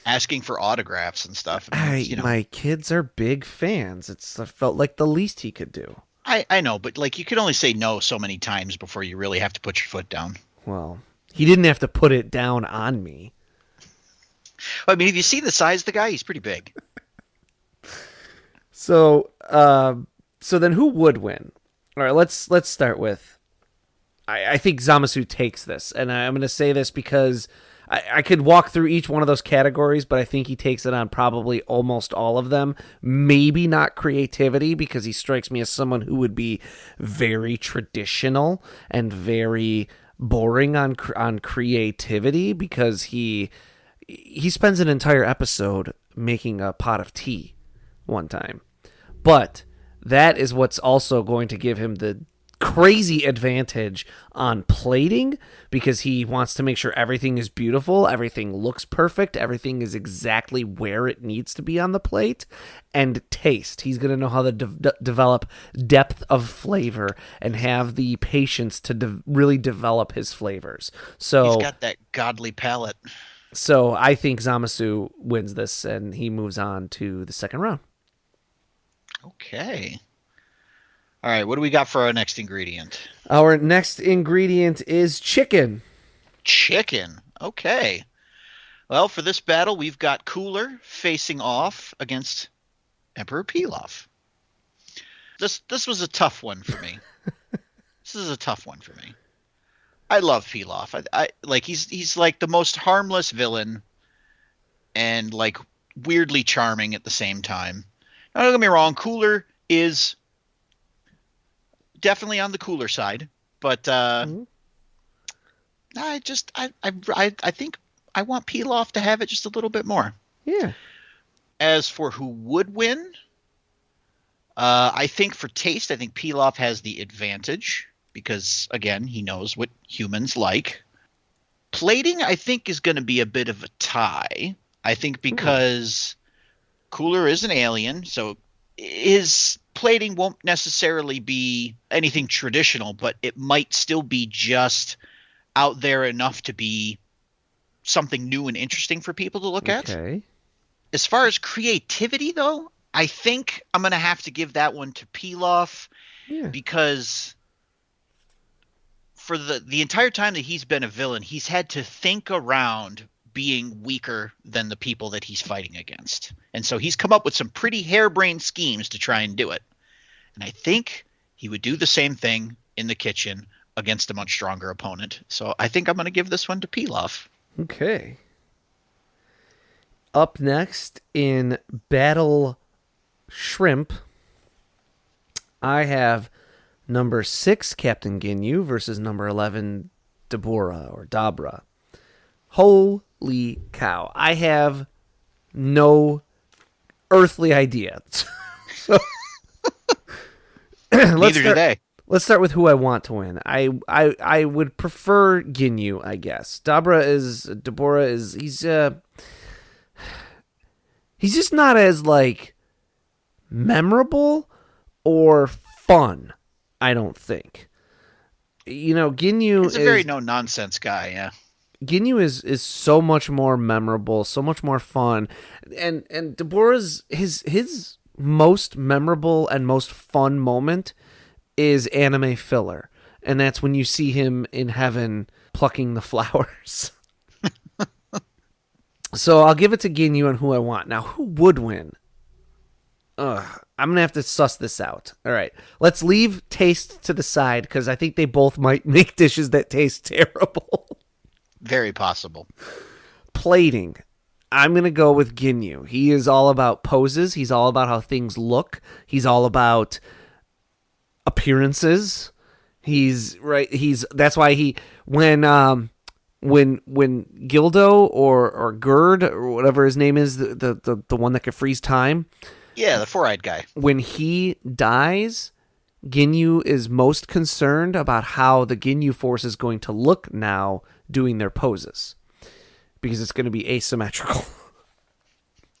Asking for autographs and stuff. My kids are big fans. I felt like the least he could do. I know, but like you can only say no so many times before you really have to put your foot down. Well, he didn't have to put it down on me. I mean, if you see the size of the guy, he's pretty big. So then who would win? All right, let's start with. I think Zamasu takes this, and I'm going to say this because I could walk through each one of those categories, but I think he takes it on probably almost all of them. Maybe not creativity, because he strikes me as someone who would be very traditional and very boring on creativity, because he spends an entire episode making a pot of tea one time. But that is what's also going to give him the crazy advantage on plating, because he wants to make sure everything is beautiful, everything looks perfect, everything is exactly where it needs to be on the plate. And taste. He's going to know how to develop depth of flavor and have the patience to really develop his flavors. So he's got that godly palate. So I think Zamasu wins this, and he moves on to the second round. Okay. All right, what do we got for our next ingredient? Our next ingredient is chicken. Chicken. Okay. Well, for this battle, we've got Cooler facing off against Emperor Pilaf. This was a tough one for me. This is a tough one for me. I love Pilaf. I like he's like the most harmless villain and like weirdly charming at the same time. Now, don't get me wrong, Cooler is definitely on the cooler side, but I think I want Pilaf to have it just a little bit more. Yeah. As for who would win, I think for taste, I think Pilaf has the advantage because, again, he knows what humans like. Plating, I think, is going to be a bit of a tie. I think because Cooler is an alien, so his plating won't necessarily be anything traditional, but it might still be just out there enough to be something new and interesting for people to look at. As far as creativity, though, I think I'm going to have to give that one to Pilaf because for the entire time that he's been a villain, he's had to think around being weaker than the people that he's fighting against. And so he's come up with some pretty harebrained schemes to try and do it. And I think he would do the same thing in the kitchen against a much stronger opponent. So I think I'm going to give this one to Pilaf. Okay. Up next in Battle Shrimp, I have number 6 Captain Ginyu versus number 11 Dabura or Dabra. Holy cow. I have no earthly idea. Neither do they. Let's start with who I want to win. I would prefer Ginyu, I guess. Dabura is he's just not as like memorable or fun, I don't think. You know, Ginyu is a very no nonsense guy, yeah. Ginyu is so much more memorable, so much more fun. And Dabura's his most memorable and most fun moment is anime filler. And that's when you see him in heaven plucking the flowers. So I'll give it to Ginyu on who I want. Now, who would win? I'm going to have to suss this out. All right. Let's leave taste to the side because I think they both might make dishes that taste terrible. Very possible. Plating. I'm going to go with Ginyu. He is all about poses. He's all about how things look. He's all about appearances. That's why when Gildo or Gerd or whatever his name is, the one that can freeze time. Yeah, the four-eyed guy. When he dies, Ginyu is most concerned about how the Ginyu force is going to look now doing their poses. Because it's going to be asymmetrical.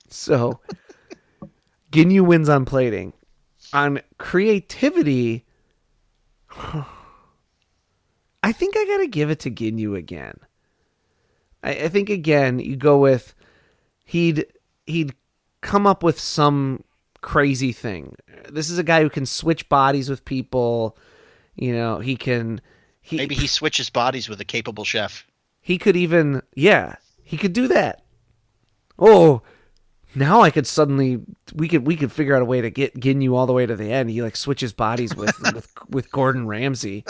So, Ginyu wins on plating. On creativity, I think I got to give it to Ginyu again. I think, again, you go with he'd come up with some crazy thing. This is a guy who can switch bodies with people. You know, maybe he switches bodies with a capable chef. He could even, he could do that. Oh, now I could suddenly we could figure out a way to get Ginyu all the way to the end. He like switches bodies with Gordon Ramsay.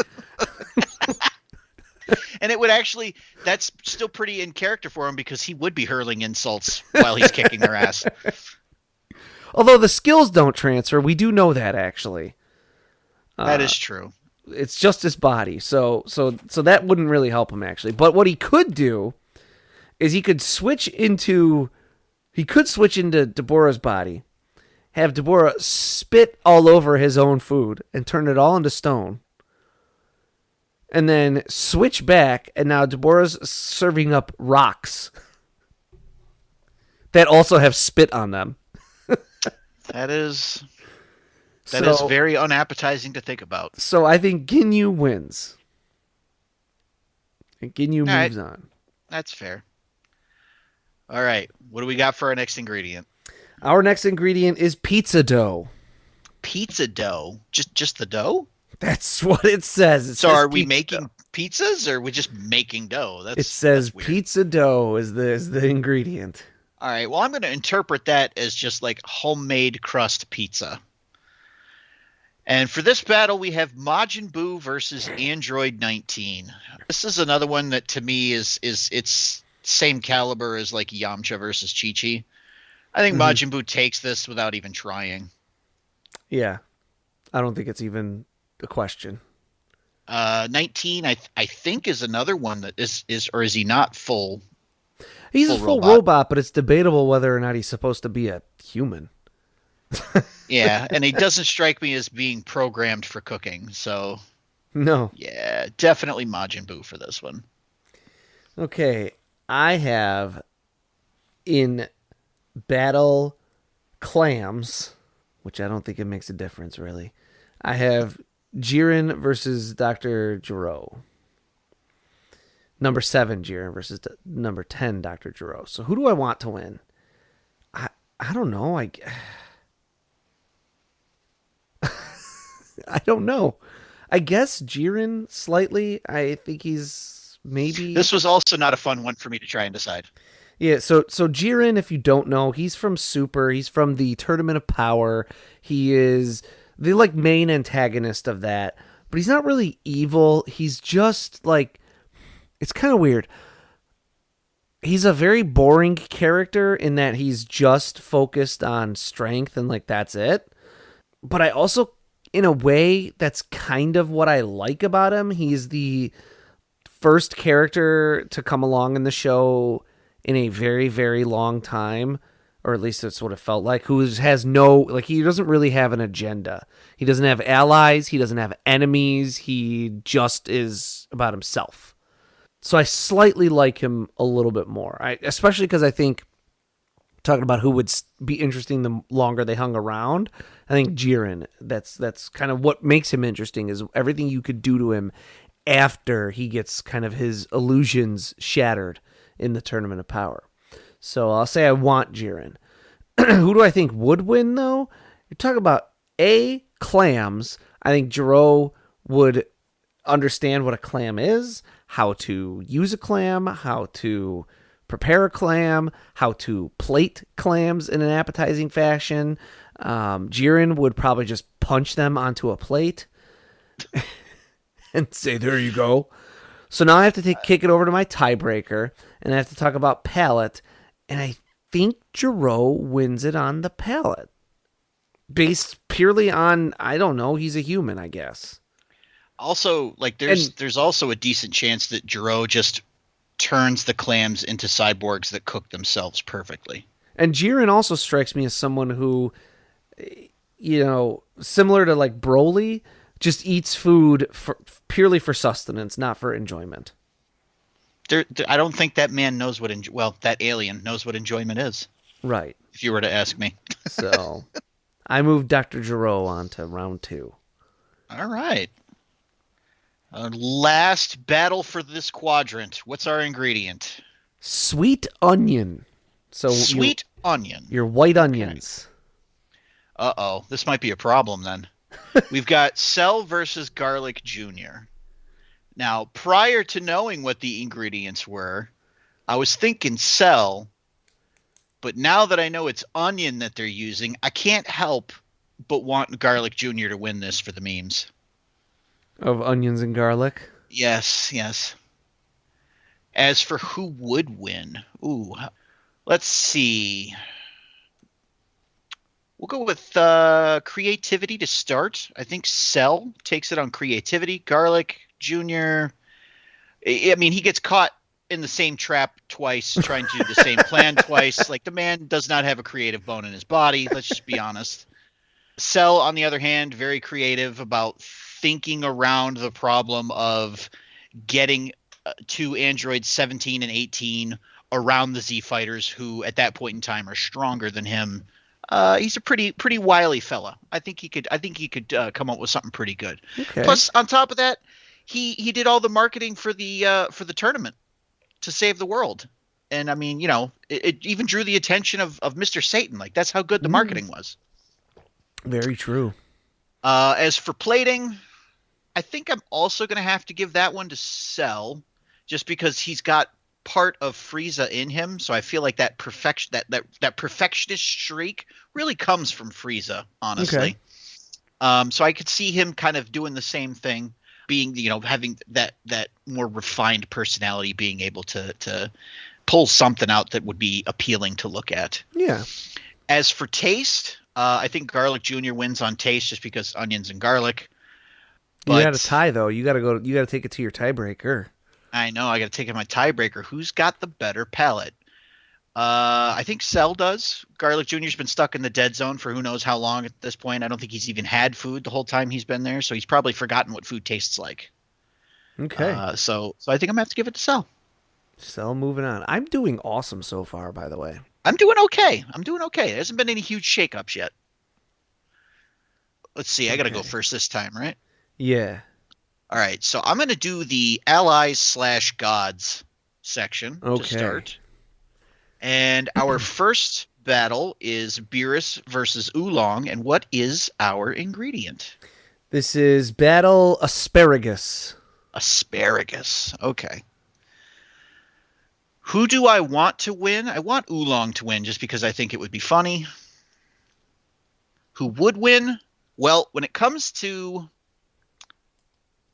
And it would actually, that's still pretty in character for him because he would be hurling insults while he's kicking their ass. Although the skills don't transfer, we do know that actually. That is true. It's just his body, so that wouldn't really help him actually. But what he could do is he could switch into Deborah's body, have Deborah spit all over his own food and turn it all into stone, and then switch back, and now Deborah's serving up rocks that also have spit on them. That is very unappetizing to think about. So I think Ginyu wins. And Ginyu moves on. That's fair. All right. What do we got for our next ingredient? Our next ingredient is pizza dough. Pizza dough? Just the dough? That's what it says. Are we making pizzas or are we just making dough? It says pizza dough is the ingredient. All right. Well, I'm going to interpret that as just like homemade crust pizza. And for this battle, we have Majin Buu versus Android 19. This is another one that to me is it's same caliber as like Yamcha versus Chi-Chi. I think Majin Buu takes this without even trying. Yeah. I don't think it's even a question. 19, I think, is another one that is or is he not full? He's a full robot, but it's debatable whether or not he's supposed to be a human. Yeah, and he doesn't strike me as being programmed for cooking, so... No. Yeah, definitely Majin Buu for this one. Okay, I have in battle clams, which I don't think it makes a difference, really. I have Jiren versus Dr. Gero. Number 7 Jiren versus number 10 Dr. Gero. So who do I want to win? I don't know. I don't know. I guess Jiren slightly. I think he's maybe... This was also not a fun one for me to try and decide. Yeah, so Jiren, if you don't know, he's from Super. He's from the Tournament of Power. He is the like main antagonist of that. But he's not really evil. He's just like... It's kind of weird. He's a very boring character in that he's just focused on strength and like that's it. But I also, in a way, that's kind of what I like about him. He's the first character to come along in the show in a very, very long time, or at least that's what it felt like, who has no, like, he doesn't really have an agenda. He doesn't have allies. He doesn't have enemies. He just is about himself. So I slightly like him a little bit more, especially because I think, talking about who would be interesting the longer they hung around, I think Jiren, that's kind of what makes him interesting, is everything you could do to him after he gets kind of his illusions shattered in the Tournament of Power. So I'll say I want Jiren. Who do I think would win, though? You're talking about clams. I think Jiro would understand what a clam is, how to use a clam, how to prepare a clam, how to plate clams in an appetizing fashion. Jiren would probably just punch them onto a plate and say, "There you go." So now I have to kick it over to my tiebreaker, and I have to talk about palate, and I think Jiro wins it on the palate. Based purely on, I don't know, he's a human, I guess. Also, like there's also a decent chance that Jiro just turns the clams into cyborgs that cook themselves perfectly. And Jiren also strikes me as someone who, similar to like Broly, just eats food purely for sustenance, not for enjoyment. I don't think that man knows what that alien knows what enjoyment is. Right. If you were to ask me. So, I moved Dr. Gero on to round 2. All right. Last battle for this quadrant. What's our ingredient? Sweet onion. So sweet onion. Your white onions. Okay. Uh-oh. This might be a problem then. We've got Cell versus Garlic Jr. Now, prior to knowing what the ingredients were, I was thinking Cell, but now that I know it's onion that they're using, I can't help but want Garlic Jr. to win this for the memes. Of onions and garlic? Yes, yes. As for who would win, let's see. We'll go with creativity to start. I think Cell takes it on creativity. Garlic Jr., I mean, he gets caught in the same trap twice, trying to do the same plan twice. Like, the man does not have a creative bone in his body. Let's just be honest. Cell, on the other hand, very creative about thinking around the problem of getting to androids 17 and 18 around the Z fighters, who at that point in time are stronger than him. He's a pretty wily fella. I think he could come up with something pretty good. Okay. Plus, on top of that, he did all the marketing for the tournament to save the world. And I mean, it even drew the attention of Mr. Satan. Like, that's how good the marketing was. Very true. As for plating, I think I'm also going to have to give that one to Cell, just because he's got part of Frieza in him. So I feel like that perfectionist streak really comes from Frieza, honestly. Okay. So I could see him kind of doing the same thing, being, having that more refined personality, being able to pull something out that would be appealing to look at. Yeah. As for taste, I think Garlic Jr. wins on taste just because onions and garlic. But you got a tie though. You got to take it to your tiebreaker. I know. I got to take it my tiebreaker. Who's got the better palate? I think Cell does. Garlic Jr.'s been stuck in the dead zone for who knows how long at this point. I don't think he's even had food the whole time he's been there, so he's probably forgotten what food tastes like. Okay. So I think I'm gonna have to give it to Cell. Cell moving on. I'm doing awesome so far, by the way. I'm doing okay. There hasn't been any huge shakeups yet. Let's see. I got to go first this time, right? Yeah. All right. So I'm going to do the allies/gods section to start. And our first battle is Beerus versus Oolong. And what is our ingredient? This is Battle Asparagus. Asparagus. Okay. Who do I want to win? I want Oolong to win just because I think it would be funny. Who would win? Well, when it comes to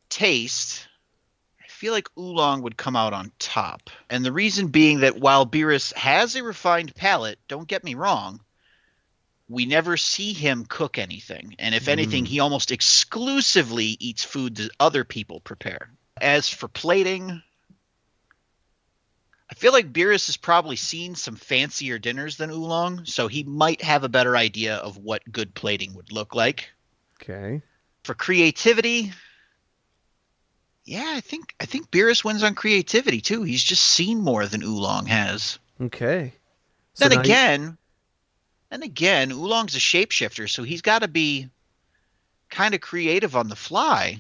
taste, I feel like Oolong would come out on top. And the reason being that while Beerus has a refined palate, don't get me wrong, we never see him cook anything. And if anything, he almost exclusively eats food that other people prepare. As for plating, I feel like Beerus has probably seen some fancier dinners than Oolong, so he might have a better idea of what good plating would look like. Okay. For creativity, yeah, I think Beerus wins on creativity too. He's just seen more than Oolong has. Okay. So then again, Oolong's a shapeshifter, so he's got to be kind of creative on the fly.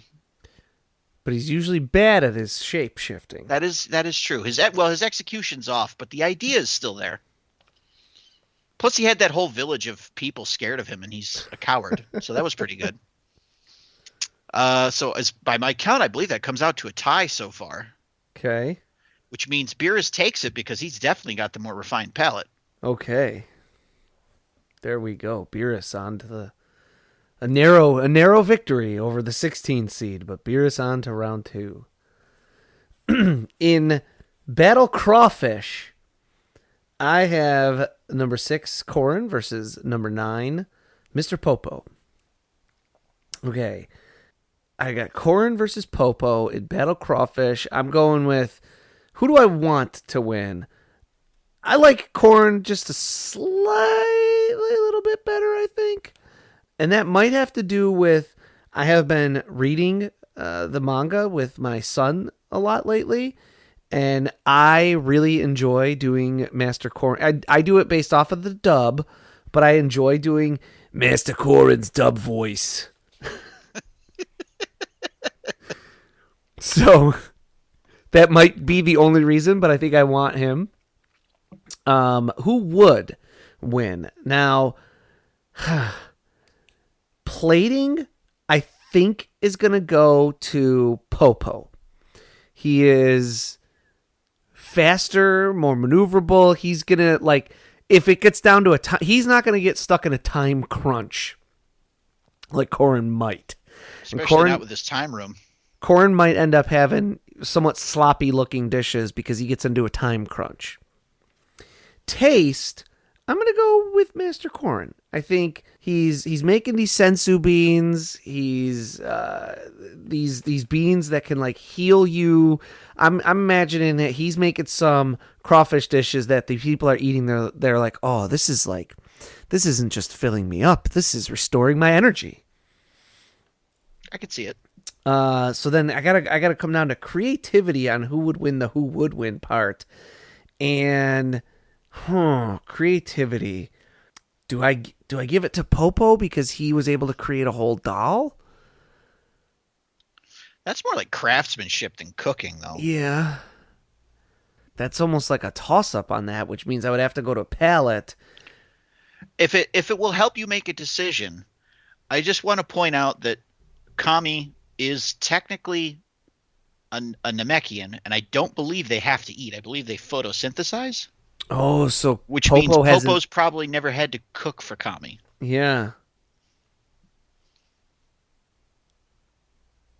But he's usually bad at his shape shifting. That is true. His execution's off, but the idea is still there. Plus, he had that whole village of people scared of him, and he's a coward. So that was pretty good. So as by my count, I believe that comes out to a tie so far. Okay. Which means Beerus takes it because he's definitely got the more refined palate. Okay. There we go. Beerus on to a narrow victory over the 16th seed, but Beerus on to round 2. In Battle Crawfish, I have number 6, Korin, versus number 9, Mr. Popo. Okay. I got Korin versus Popo in Battle Crawfish. I'm going with, who do I want to win? I like Korin just a little bit better, I think. And that might have to do with, I have been reading the manga with my son a lot lately. And I really enjoy doing Master Korin. I do it based off of the dub, but I enjoy doing Master Korin's dub voice. So that might be the only reason, but I think I want him. Who would win? Now, plating, I think, is going to go to Popo. He is faster, more maneuverable. He's going to, like, if it gets down to a time, he's not going to get stuck in a time crunch like Korin might. Especially not with this time room. Korin might end up having somewhat sloppy looking dishes because he gets into a time crunch. Taste, I'm going to go with Master Korin. I think he's making these sensu beans. He's these beans that can like heal you. I'm imagining that he's making some crawfish dishes that the people are eating. They're like, oh, this isn't just filling me up. This is restoring my energy. I could see it. So then I gotta come down to creativity on who would win part, and creativity. Do I give it to Popo because he was able to create a whole doll? That's more like craftsmanship than cooking, though. Yeah, that's almost like a toss up on that, which means I would have to go to palette. If it will help you make a decision, I just want to point out that Kami is technically a Namekian, and I don't believe they have to eat. I believe they photosynthesize. Oh, so which Popo means Popo's probably never had to cook for Kami. Yeah.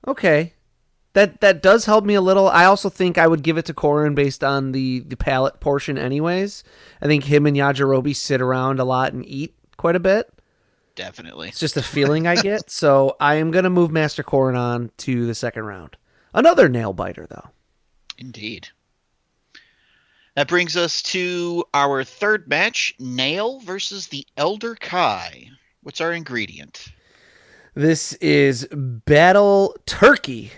Okay. That does help me a little. I also think I would give it to Korin based on the palette portion anyways. I think him and Yajirobe sit around a lot and eat quite a bit. Definitely. It's just a feeling I get. So I am going to move Master Korin on to the second round. Another nail biter, though. Indeed. That brings us to our third match, Nail versus the Elder Kai. What's our ingredient? This is Battle Turkey.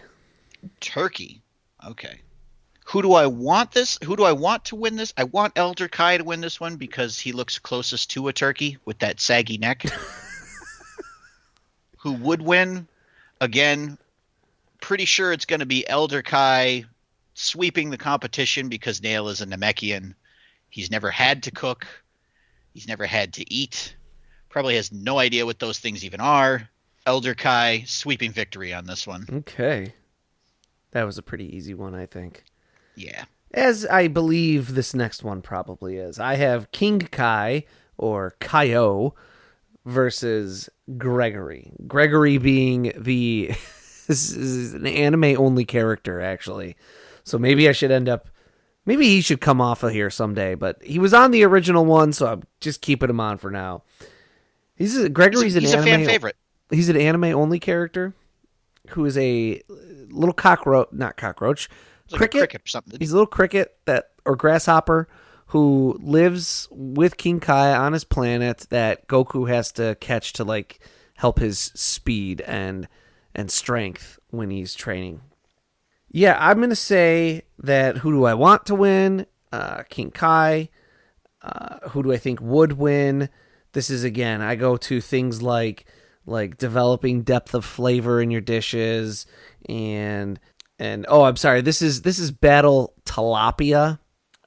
Turkey. Okay. Who do I want to win this? I want Elder Kai to win this one because he looks closest to a turkey with that saggy neck. Who would win? Again, pretty sure it's going to be Elder Kai sweeping the competition because Nail is a Namekian. He's never had to cook. He's never had to eat. Probably has no idea what those things even are. Elder Kai sweeping victory on this one. Okay. That was a pretty easy one, I think. Yeah. As I believe this next one probably is. I have King Kai, or Kaio, versus Gregory. Gregory being the... This is an anime-only character, actually. So maybe I should end up... Maybe he should come off of here someday, but he was on the original one, so I'm just keeping him on for now. Gregory's he's an a fan favorite. He's an anime-only character who is a little cricket. Like a cricket or something. He's a little cricket or grasshopper who lives with King Kai on his planet that Goku has to catch to like help his speed and strength when he's training. Yeah, I'm going to say that who do I want to win? King Kai. Who do I think would win? This is, again, I go to things like developing depth of flavor in your dishes and oh, I'm sorry. This is Battle Tilapia.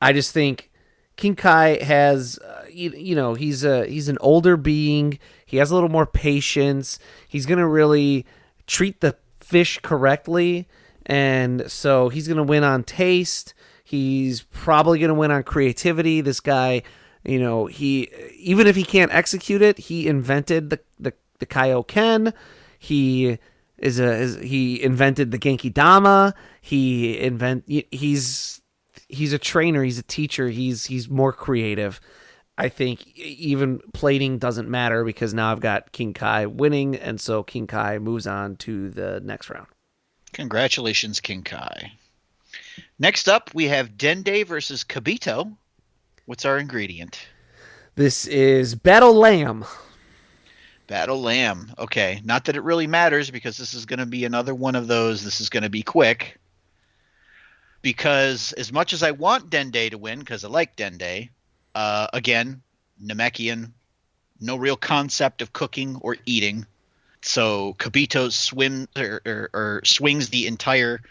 I just think King Kai has, he's an older being. He has a little more patience. He's going to really treat the fish correctly. And so he's going to win on taste. He's probably going to win on creativity. This guy He, even if he can't execute it, he invented the Kaioken. He he invented the Genki Dama. He's a trainer. He's a teacher. He's more creative. I think even plating doesn't matter because now I've got King Kai winning, and so King Kai moves on to the next round. Congratulations, King Kai. Next up, we have Dende versus Kibito. What's our ingredient? This is Battle Lamb. Battle Lamb. Okay, not that it really matters because this is going to be another one of those. This is going to be quick. Because as much as I want Dende to win, because I like Dende, again, Namekian, no real concept of cooking or eating. So Kibito swings the entire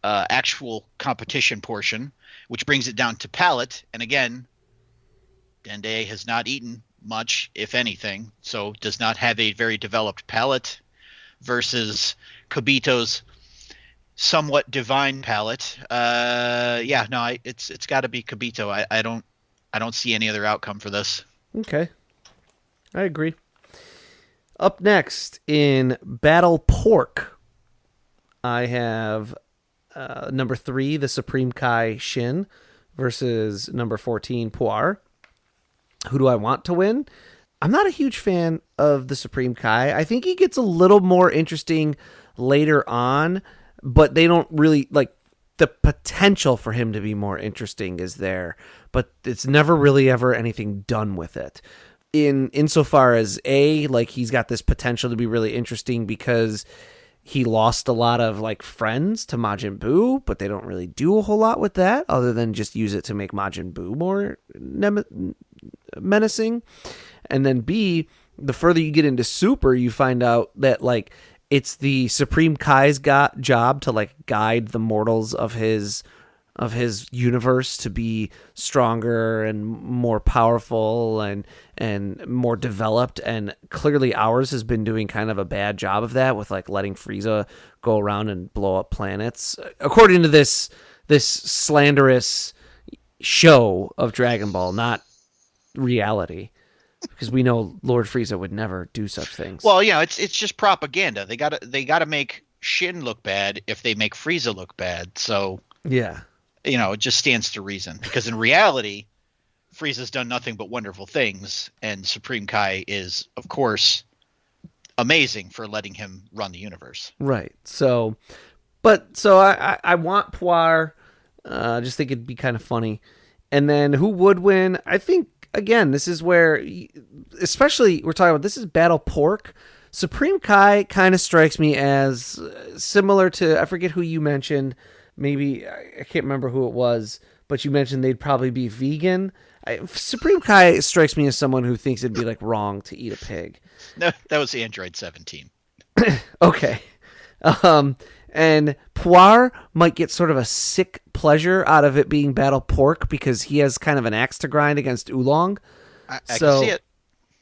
actual competition portion, which brings it down to palate. And again, Dende has not eaten much, if anything, so does not have a very developed palate versus Kibito's somewhat divine palate. It's got to be Kibito. I don't see any other outcome for this. Okay, I agree. Up next in Battle Pork, I have number 3, the Supreme Kai Shin, versus number 14, Puar. Who do I want to win? I'm not a huge fan of the Supreme Kai. I think he gets a little more interesting later on, but they don't really like the potential for him to be more interesting is there, but it's never really ever anything done with it. Insofar as he's got this potential to be really interesting because he lost a lot of like friends to Majin Buu, but they don't really do a whole lot with that other than just use it to make Majin Buu more menacing. And then B, the further you get into Super, you find out that like it's the Supreme Kai's job to like guide the mortals of his universe to be stronger and more powerful and more developed, and clearly ours has been doing kind of a bad job of that with like letting Frieza go around and blow up planets according to this slanderous show of Dragon Ball, not reality, because we know Lord Frieza would never do such things. Well, it's just propaganda. They gotta make Shin look bad if they make Frieza look bad. So yeah. It just stands to reason, because in reality, Frieza's done nothing but wonderful things, and Supreme Kai is, of course, amazing for letting him run the universe. Right. So I want Puar. Just think it'd be kind of funny. And then who would win? I think, again, this is where, especially we're talking about, this is Battle Pork. Supreme Kai kind of strikes me as similar to, I forget who you mentioned. Maybe, I can't remember who it was, but you mentioned they'd probably be vegan. Supreme Kai strikes me as someone who thinks it'd be like wrong to eat a pig. No, that was Android 17. Okay. And Puar might get sort of a sick pleasure out of it being Battle Pork because he has kind of an axe to grind against Oolong. I can see it.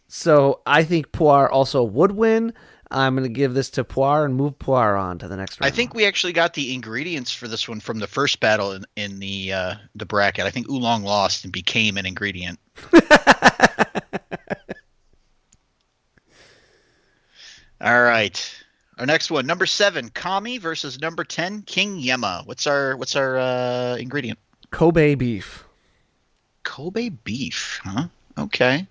So I think Puar also would win. I'm going to give this to Puar and move Puar on to the next round. I think we actually got the ingredients for this one from the first battle in the bracket. I think Oolong lost and became an ingredient. All right. Our next one, number 7, Kami versus number 10, King Yema. What's our ingredient? Kobe beef. Kobe beef, huh? Okay.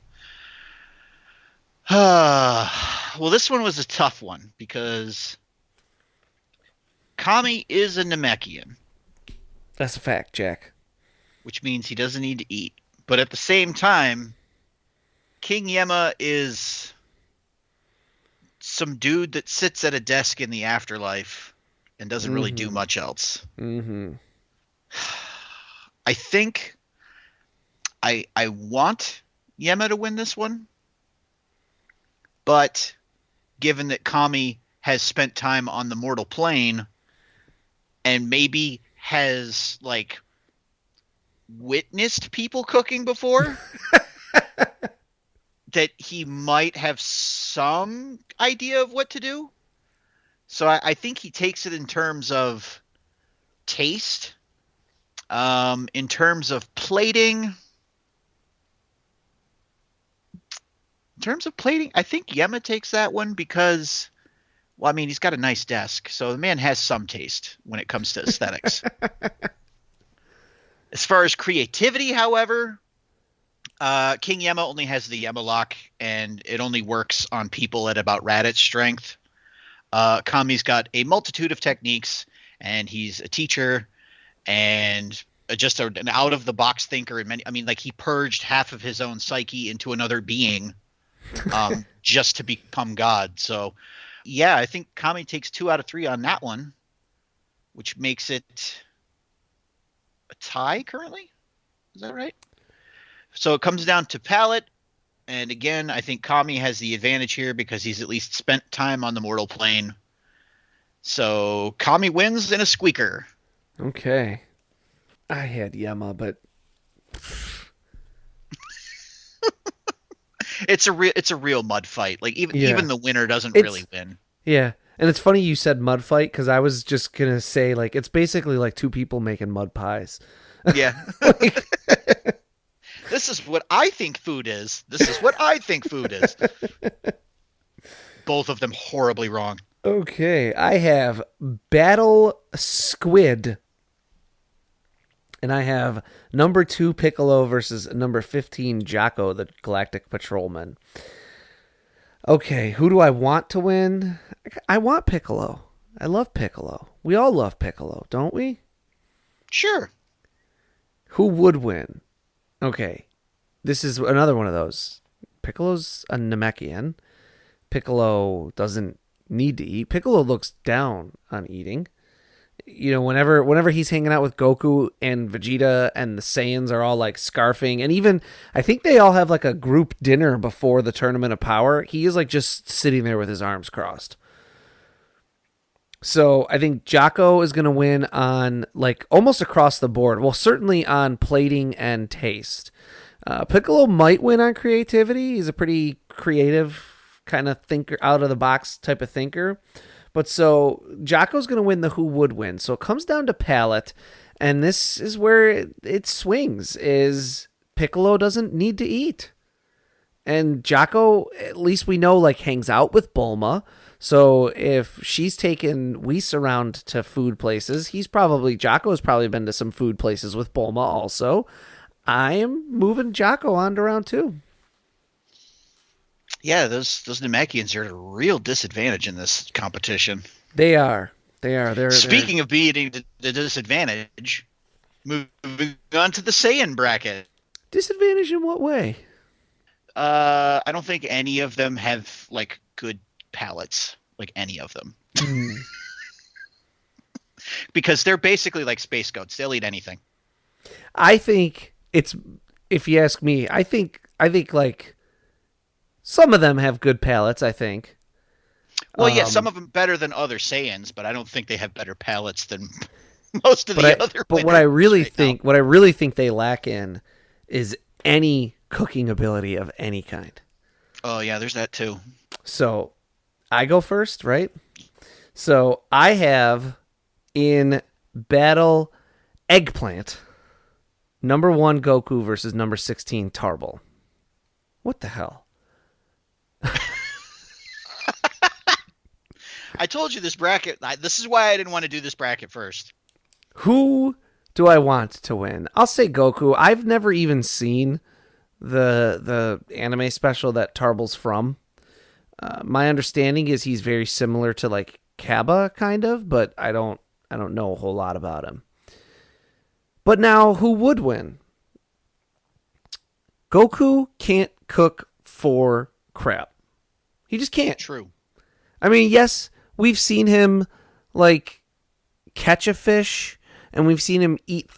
Well, this one was a tough one because Kami is a Namekian. That's a fact, Jack. Which means he doesn't need to eat. But at the same time, King Yema is some dude that sits at a desk in the afterlife and doesn't really do much else. Mm-hmm. I think I want Yema to win this one. But given that Kami has spent time on the mortal plane and maybe has like witnessed people cooking before, that he might have some idea of what to do. So I think he takes it in terms of taste, in terms of plating. In terms of plating, I think Yema takes that one because, well, I mean, he's got a nice desk, so the man has some taste when it comes to aesthetics. As far as creativity, however, King Yema only has the Yema lock, and it only works on people at about Raditz strength. Kami's got a multitude of techniques, and he's a teacher and just an out of the box thinker. And many, I mean, like he purged half of his own psyche into another being, just to become God. So, yeah, I think Kami takes 2 out of 3 on that one, which makes it a tie currently. Is that right? So it comes down to palette. And again, I think Kami has the advantage here because he's at least spent time on the mortal plane. So Kami wins in a squeaker. Okay. I had Yema, but it's a real mud fight. Like even the winner doesn't really win. Yeah. And it's funny you said mud fight because I was just going to say, like, it's basically like 2 people making mud pies. Yeah. This is what I think food is. This is what I think food is. Both of them horribly wrong. Okay. I have Battle Squid. And I have number 2 Piccolo versus number 15 Jocko, the Galactic Patrolman. Okay, who do I want to win? I want Piccolo. I love Piccolo. We all love Piccolo, don't we? Sure. Who would win? Okay, this is another one of those. Piccolo's a Namekian. Piccolo doesn't need to eat. Piccolo looks down on eating. You know, whenever he's hanging out with Goku and Vegeta and the Saiyans are all like scarfing, and even I think they all have like a group dinner before the Tournament of Power. He is like just sitting there with his arms crossed. So I think Jocko is going to win on like almost across the board. Well, certainly on plating and taste. Piccolo might win on creativity. He's a pretty creative kind of thinker, out of the box type of thinker. But so Jocko's going to win the who would win. So it comes down to palette, and this is where it swings, is Piccolo doesn't need to eat. And Jocko, at least we know, like hangs out with Bulma. So if she's taken Whis around to food places, Jocko's probably been to some food places with Bulma also. I am moving Jocko on to round 2. Yeah, those Namekians are at a real disadvantage in this competition. They are. They're Speaking of being the disadvantage, moving on to the Saiyan bracket. Disadvantage in what way? I don't think any of them have like good palates, like any of them. Because they're basically like space goats. They'll eat anything. I think it's, if you ask me, I think like some of them have good palates, I think. Well, yeah, some of them better than other Saiyans, but I don't think they have better palates than most of the other. But what I really think they lack in is any cooking ability of any kind. Oh yeah, there's that too. So I go first, right? So I have in battle Eggplant, number 1 Goku versus number 16 Tarble. What the hell? I told you this bracket. This is why I didn't want to do this bracket first. Who do I want to win? I'll say Goku. I've never even seen the anime special that Tarble's from. My understanding is he's very similar to like Cabba, kind of, but I don't know a whole lot about him. But now, who would win? Goku can't cook for crap. He just can't. True. I mean, yes, we've seen him like catch a fish, and we've seen him eat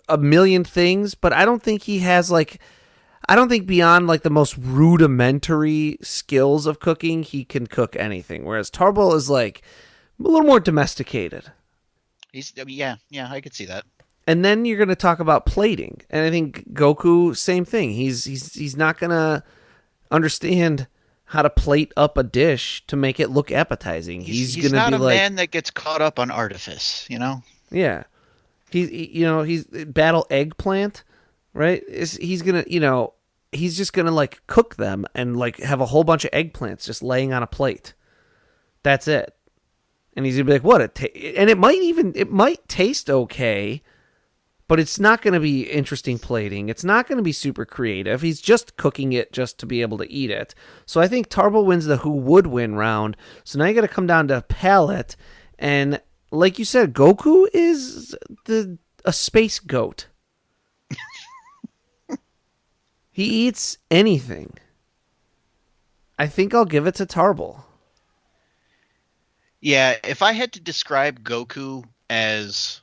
a million things, but I don't think he has like, I don't think beyond like the most rudimentary skills of cooking, he can cook anything. Whereas Tarble is like a little more domesticated. Yeah, I could see that. And then you're going to talk about plating, and I think Goku, same thing. He's not going to understand how to plate up a dish to make it look appetizing. He's going to be like, not a man that gets caught up on artifice, you know? Yeah. He's battle Eggplant, right? He's going to, he's just gonna like cook them and like have a whole bunch of eggplants just laying on a plate. That's it. And he's gonna be like, "What?" And it might taste okay, but it's not gonna be interesting plating. It's not gonna be super creative. He's just cooking it just to be able to eat it. So I think Tarble wins the who would win round. So now you got to come down to palate, and like you said, Goku is a space goat. He eats anything. I think I'll give it to Tarble. Yeah, if I had to describe Goku as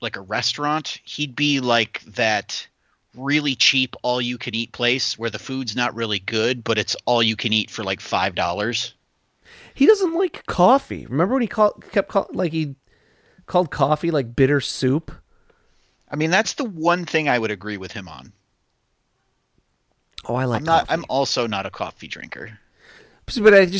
like a restaurant, he'd be like that really cheap all-you-can-eat place where the food's not really good, but it's all you can eat for like $5. He doesn't like coffee. Remember when he he called coffee like bitter soup? I mean, that's the one thing I would agree with him on. Oh, I like coffee. I'm also not a coffee drinker. But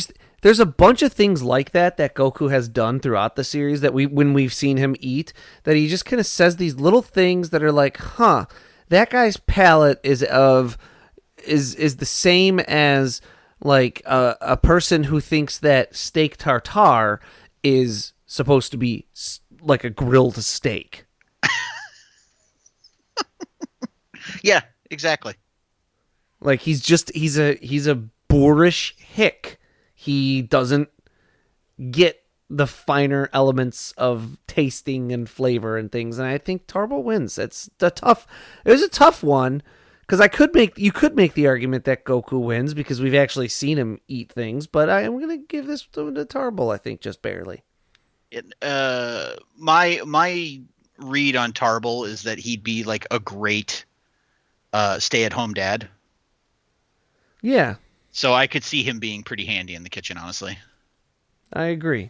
there's a bunch of things like that Goku has done throughout the series that when we've seen him eat, that he just kind of says these little things that are like, huh, that guy's palate is the same as like a person who thinks that steak tartare is supposed to be like a grilled steak. Yeah, exactly. Like he's a boorish hick. He doesn't get the finer elements of tasting and flavor and things, and I think Tarble wins. It was a tough one because you could make the argument that Goku wins because we've actually seen him eat things, but I am gonna give this to Tarble. I think just barely. My read on Tarble is that he'd be like a great stay-at-home dad. Yeah. So I could see him being pretty handy in the kitchen, honestly. I agree.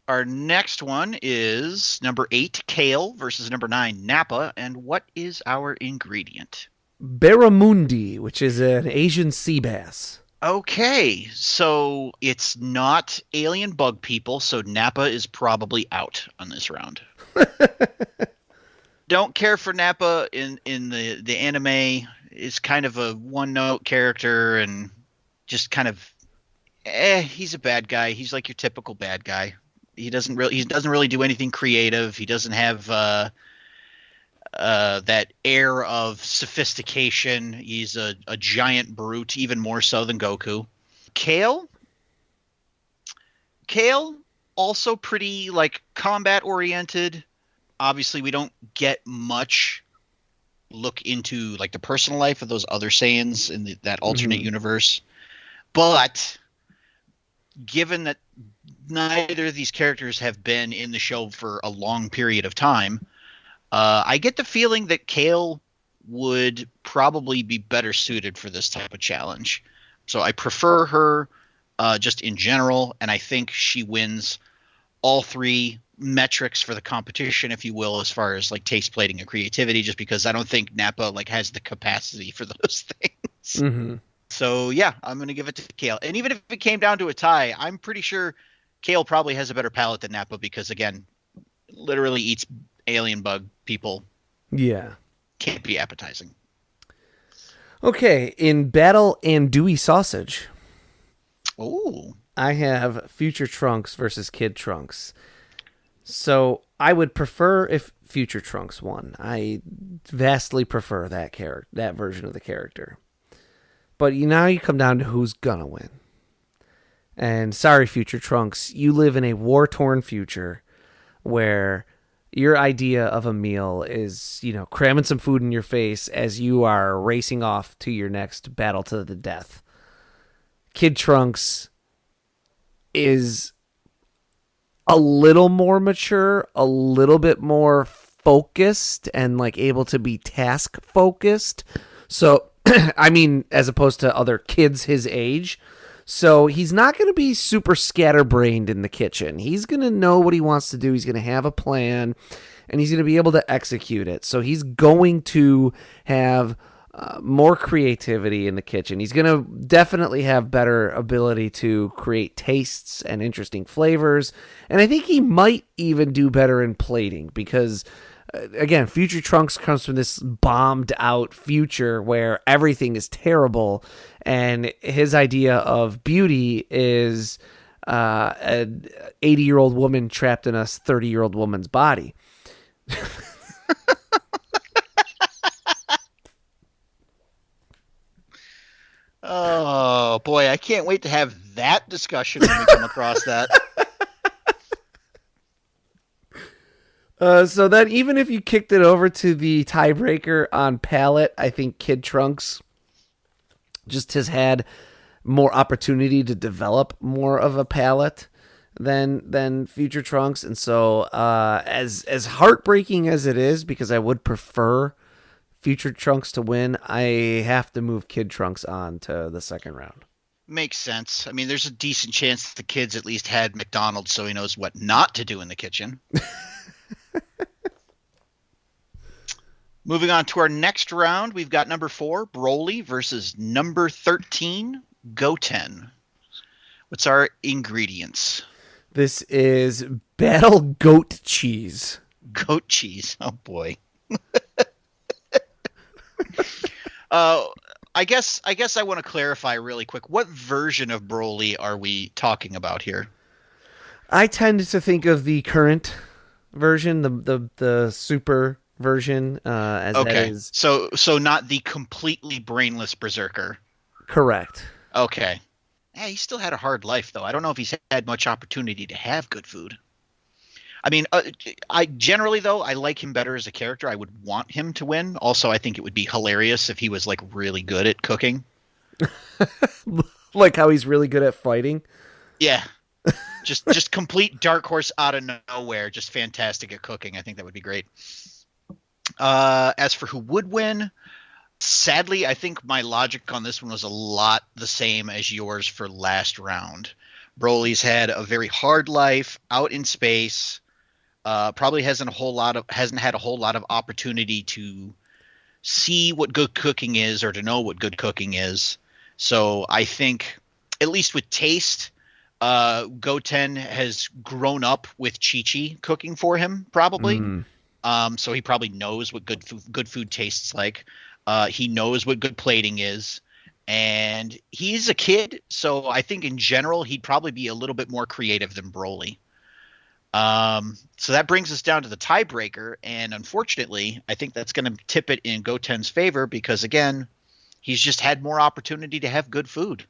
Our next one is number 8, Kale, versus number 9, Nappa. And what is our ingredient? Barramundi, which is an Asian sea bass. Okay, so it's not alien bug people, so Nappa is probably out on this round. Don't care for Nappa in the anime. Is kind of a one-note character and just kind of he's a bad guy. He's like your typical bad guy. He doesn't really do anything creative. He doesn't have that air of sophistication. He's a giant brute, even more so than Goku. Kale also pretty like combat oriented. Obviously, we don't get much look into like the personal life of those other Saiyans in that alternate universe. But given that neither of these characters have been in the show for a long period of time, I get the feeling that Kale would probably be better suited for this type of challenge. So I prefer her just in general, and I think she wins all three metrics for the competition, if you will, as far as like taste plating and creativity, just because I don't think Nappa like has the capacity for those things. Mm-hmm. So yeah, I'm going to give it to Kale. And even if it came down to a tie, I'm pretty sure Kale probably has a better palate than Nappa because, again, literally eats alien bug people. Yeah. Can't be appetizing. Okay, in Battle Andouille Sausage. Oh. I have Future Trunks versus Kid Trunks. So I would prefer if Future Trunks won. I vastly prefer that version of the character. But now you come down to who's gonna win. And sorry, Future Trunks, you live in a war-torn future where your idea of a meal is, cramming some food in your face as you are racing off to your next battle to the death. Kid Trunks is a little more mature, a little bit more focused, and like able to be task focused. So, I mean, as opposed to other kids his age. So he's not going to be super scatterbrained in the kitchen. He's going to know what he wants to do. He's going to have a plan, and he's going to be able to execute it. So he's going to have more creativity in the kitchen. He's going to definitely have better ability to create tastes and interesting flavors. And I think he might even do better in plating because again, future Trunks comes from this bombed out future where everything is terrible, and his idea of beauty is an 80-year-old woman trapped in a 30-year-old woman's body. Oh boy, I can't wait to have that discussion when we come across that. So then, even if you kicked it over to the tiebreaker on palette, I think Kid Trunks just has had more opportunity to develop more of a palette than Future Trunks, and so as heartbreaking as it is, because I would prefer Future Trunks to win, I have to move Kid Trunks on to the second round. Makes sense. I mean, there's a decent chance that the kid's at least had McDonald's, so he knows what not to do in the kitchen. Moving on to our next round, we've got number 4, Broly, versus number 13, Goten. What's our ingredients? This is Battle Goat Cheese. Goat cheese. Oh, boy. I guess I want to clarify really quick. What version of Broly are we talking about here? I tend to think of the current version, the super version, as okay. that is. So not the completely brainless berserker. Correct. Okay. Yeah, he still had a hard life, though. I don't know if he's had much opportunity to have good food. I mean, I generally, though, I like him better as a character. I would want him to win. Also, I think it would be hilarious if he was, like, really good at cooking. Like how he's really good at fighting? Yeah. Just complete dark horse out of nowhere. Just fantastic at cooking. I think that would be great. As for who would win, sadly, I think my logic on this one was a lot the same as yours for last round. Broly's had a very hard life out in space. Probably hasn't had a whole lot of opportunity to see what good cooking is or to know what good cooking is. So I think, at least with taste, Goten has grown up with Chi-Chi cooking for him, probably. So he probably knows what good food tastes like. He knows what good plating is. And he's a kid, so I think in general he'd probably be a little bit more creative than Broly. So that brings us down to the tiebreaker, and unfortunately, I think that's going to tip it in Goten's favor because, again, he's just had more opportunity to have good food.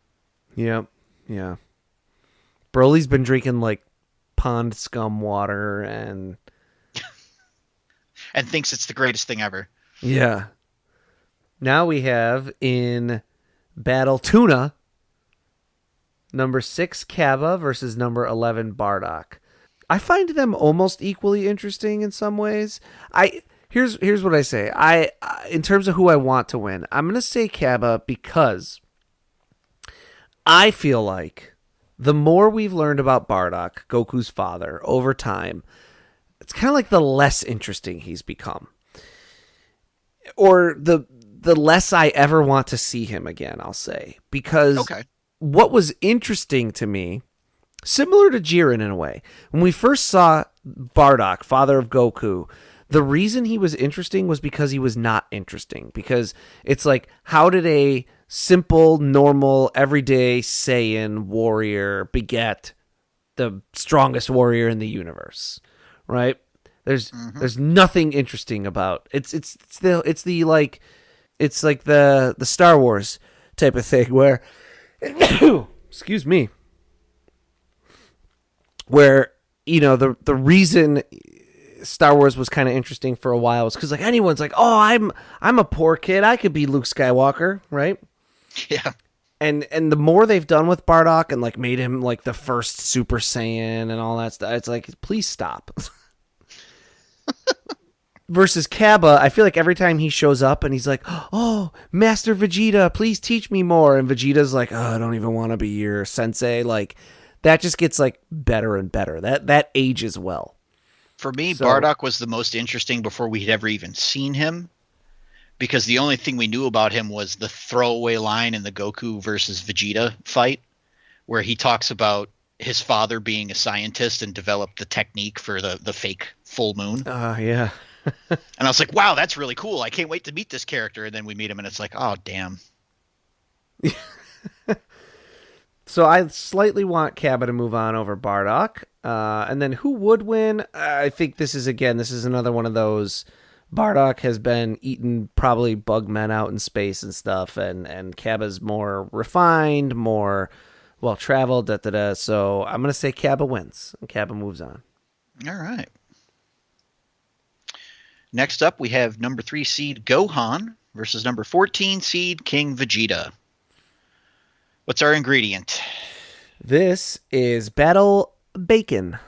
Yep. Yeah. Broly's been drinking, like, pond scum water and thinks it's the greatest thing ever. Yeah. Now we have in Battle Tuna, number 6 Cabba versus number 11 Bardock. I find them almost equally interesting in some ways. Here's what I say. In terms of who I want to win, I'm going to say Cabba because I feel like the more we've learned about Bardock, Goku's father, over time, it's kind of like the less interesting he's become. Or the less I ever want to see him again, I'll say. Because what was interesting to me, similar to Jiren in a way, when we first saw Bardock, father of Goku, the reason he was interesting was because he was not interesting. Because it's like, how did a simple, normal, everyday Saiyan warrior beget the strongest warrior in the universe? Right? There's nothing interesting about it's like the Star Wars type of thing where excuse me, where, you know, the reason Star Wars was kind of interesting for a while was because, like, anyone's like, oh, I'm a poor kid, I could be Luke Skywalker, right? Yeah. And the more they've done with Bardock and, like, made him like the first Super Saiyan and all that stuff, it's like, please stop. Versus Cabba, I feel like every time he shows up and he's like, oh, Master Vegeta, please teach me more. And Vegeta's like, oh, I don't even want to be your sensei. Like, that just gets, like, better and better. That ages well. For me, Bardock was the most interesting before we'd ever even seen him. Because the only thing we knew about him was the throwaway line in the Goku versus Vegeta fight, where he talks about his father being a scientist and developed the technique for the fake full moon. Yeah. And I was like, wow, that's really cool. I can't wait to meet this character. And then we meet him, and it's like, oh, damn. So I slightly want Cabba to move on over Bardock. And then who would win? I think this is another one of those. Bardock has been eating probably bug men out in space and stuff, and Cabba's more refined, more well traveled. Da, da, da. So I'm gonna say Cabba wins, and Cabba moves on. All right. Next up, we have number 3 seed Gohan versus number 14 seed King Vegeta. What's our ingredient? This is Battle Bacon.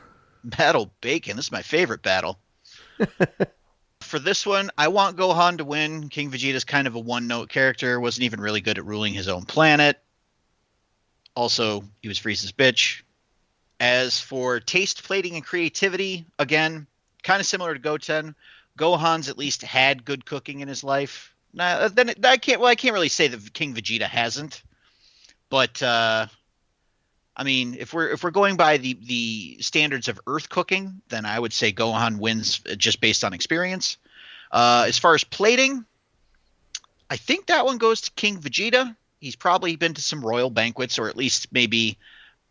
Battle Bacon. This is my favorite battle. For this one, I want Gohan to win. King Vegeta's kind of a one-note character. Wasn't even really good at ruling his own planet. Also, he was Frieza's bitch. As for taste, plating, and creativity, again, kind of similar to Goten. Gohan's at least had good cooking in his life. Now, then I can't really say that King Vegeta hasn't. But I mean, if we're going by the standards of Earth cooking, then I would say Gohan wins just based on experience. As far as plating, I think that one goes to King Vegeta. He's probably been to some royal banquets, or at least maybe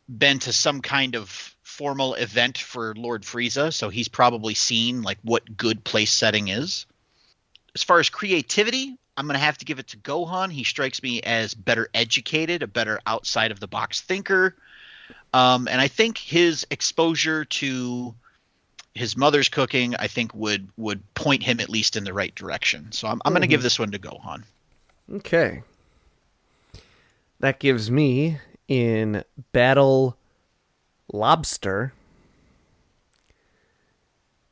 been to some kind of formal event for Lord Frieza, so he's probably seen like what good place setting is. As far as creativity, I'm going to have to give it to Gohan. He strikes me as better educated, a better outside of the box thinker. And I think his exposure to his mother's cooking, I think would point him at least in the right direction. So I'm going to give this one to Gohan. Okay. That gives me in Battle Lobster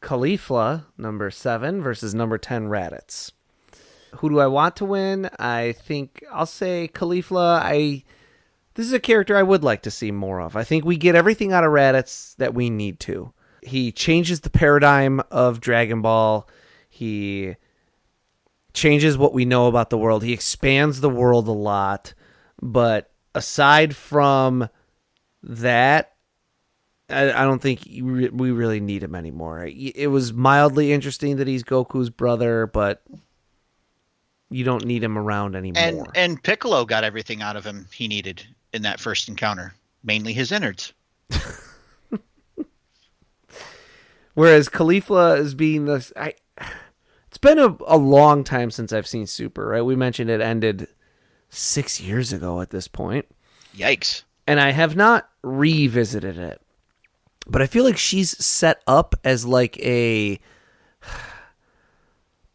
Caulifla, number 7, versus number 10 Raditz. Who do I want to win? I think I'll say Caulifla. This is a character I would like to see more of. I think we get everything out of Raditz that we need to. He changes the paradigm of Dragon Ball. He changes what we know about the world. He expands the world a lot. But aside from that, I don't think we really need him anymore. It was mildly interesting that he's Goku's brother, but you don't need him around anymore. And Piccolo got everything out of him he needed in that first encounter, mainly his innards. Whereas Caulifla is being this... It's been a long time since I've seen Super, right? We mentioned it ended 6 years ago at this point. Yikes. And I have not revisited it. But I feel like she's set up as like a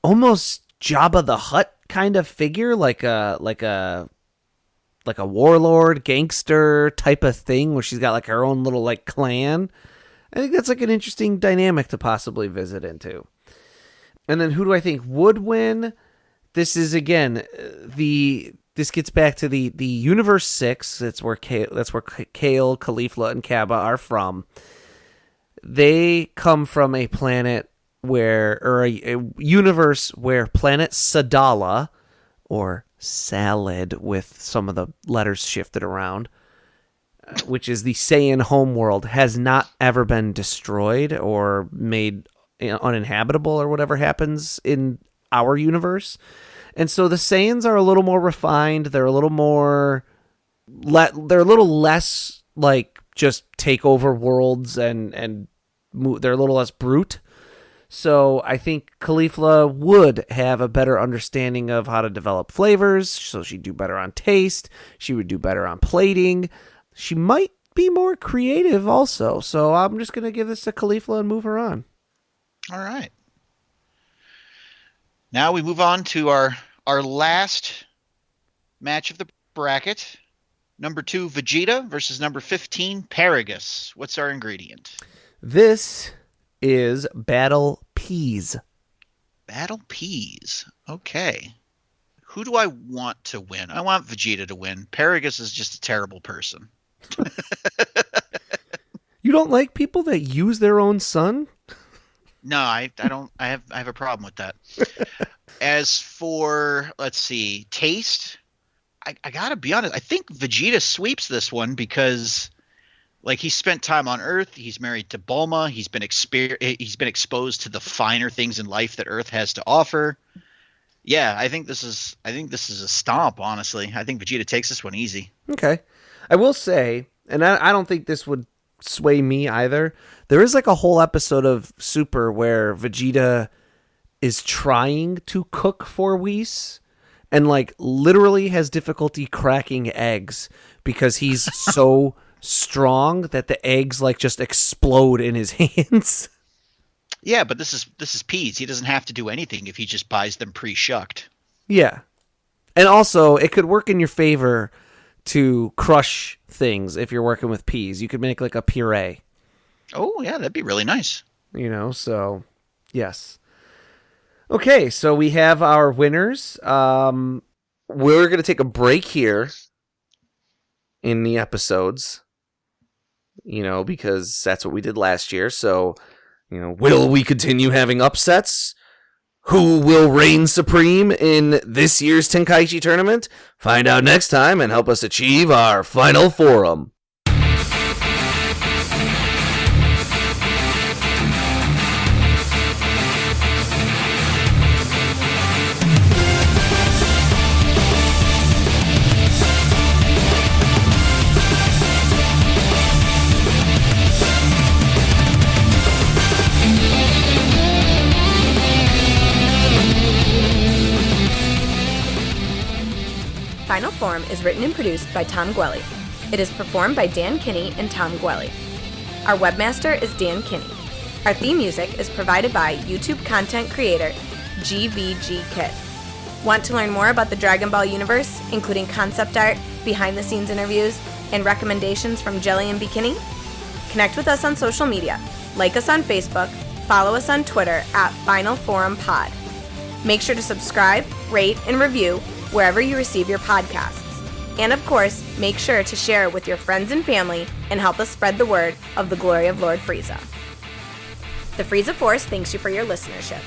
almost Jabba the Hutt kind of figure, like a warlord, gangster type of thing, where she's got like her own little like clan. I think that's like an interesting dynamic to possibly visit into. And then who do I think would win? This is again this gets back to the Universe 6. That's where Kale, Caulifla, and Cabba are from. They come from a planet a universe where planet Sadala, or Salad with some of the letters shifted around, which is the Saiyan homeworld, has not ever been destroyed or made uninhabitable or whatever happens in our universe. And so the Saiyans are a little more refined. They're a little more... they're a little less like just take over worlds and they're a little less brute. So I think Caulifla would have a better understanding of how to develop flavors. So she'd do better on taste. She would do better on plating. She might be more creative also. So I'm just going to give this to Caulifla and move her on. All right. Now we move on to our last match of the bracket. Number 2, Vegeta versus number 15, Paragus. What's our ingredient? This is Battle Peas. Battle Peas. Okay. Who do I want to win? I want Vegeta to win. Paragus is just a terrible person. You don't like people that use their own son? No, I don't. I have a problem with that. As for, let's see, taste, I gotta be honest. I think Vegeta sweeps this one because Like, he spent time on Earth. He's married to Bulma. He's been exposed to the finer things in life that Earth has to offer. Yeah, I think this is a stomp, honestly. I think Vegeta takes this one easy. Okay. I will say, and I don't think this would sway me either, there is like a whole episode of Super where Vegeta is trying to cook for Whis and like literally has difficulty cracking eggs because he's so strong that the eggs like just explode in his hands. Yeah, but this is peas. He doesn't have to do anything if he just buys them pre-shucked. Yeah. And also, it could work in your favor to crush things if you're working with peas. You could make like a puree. Oh, yeah, that'd be really nice. So, yes. Okay, so we have our winners. We're going to take a break here in the episodes, because that's what we did last year. So, will we continue having upsets? Who will reign supreme in this year's Tenkaichi tournament? Find out next time and help us achieve our final forum. Final Form is written and produced by Tom Gwelly. It is performed by Dan Kinney and Tom Gwelly. Our webmaster is Dan Kinney. Our theme music is provided by YouTube content creator GVG Kid. Want to learn more about the Dragon Ball universe, including concept art, behind-the-scenes interviews, and recommendations from Jelli and Bekinney? Connect with us on social media. Like us on Facebook. Follow us on Twitter at Final Forum Pod. Make sure to subscribe, rate, and review wherever you receive your podcasts. And of course, make sure to share it with your friends and family and help us spread the word of the glory of Lord Frieza. The Frieza Force thanks you for your listenership.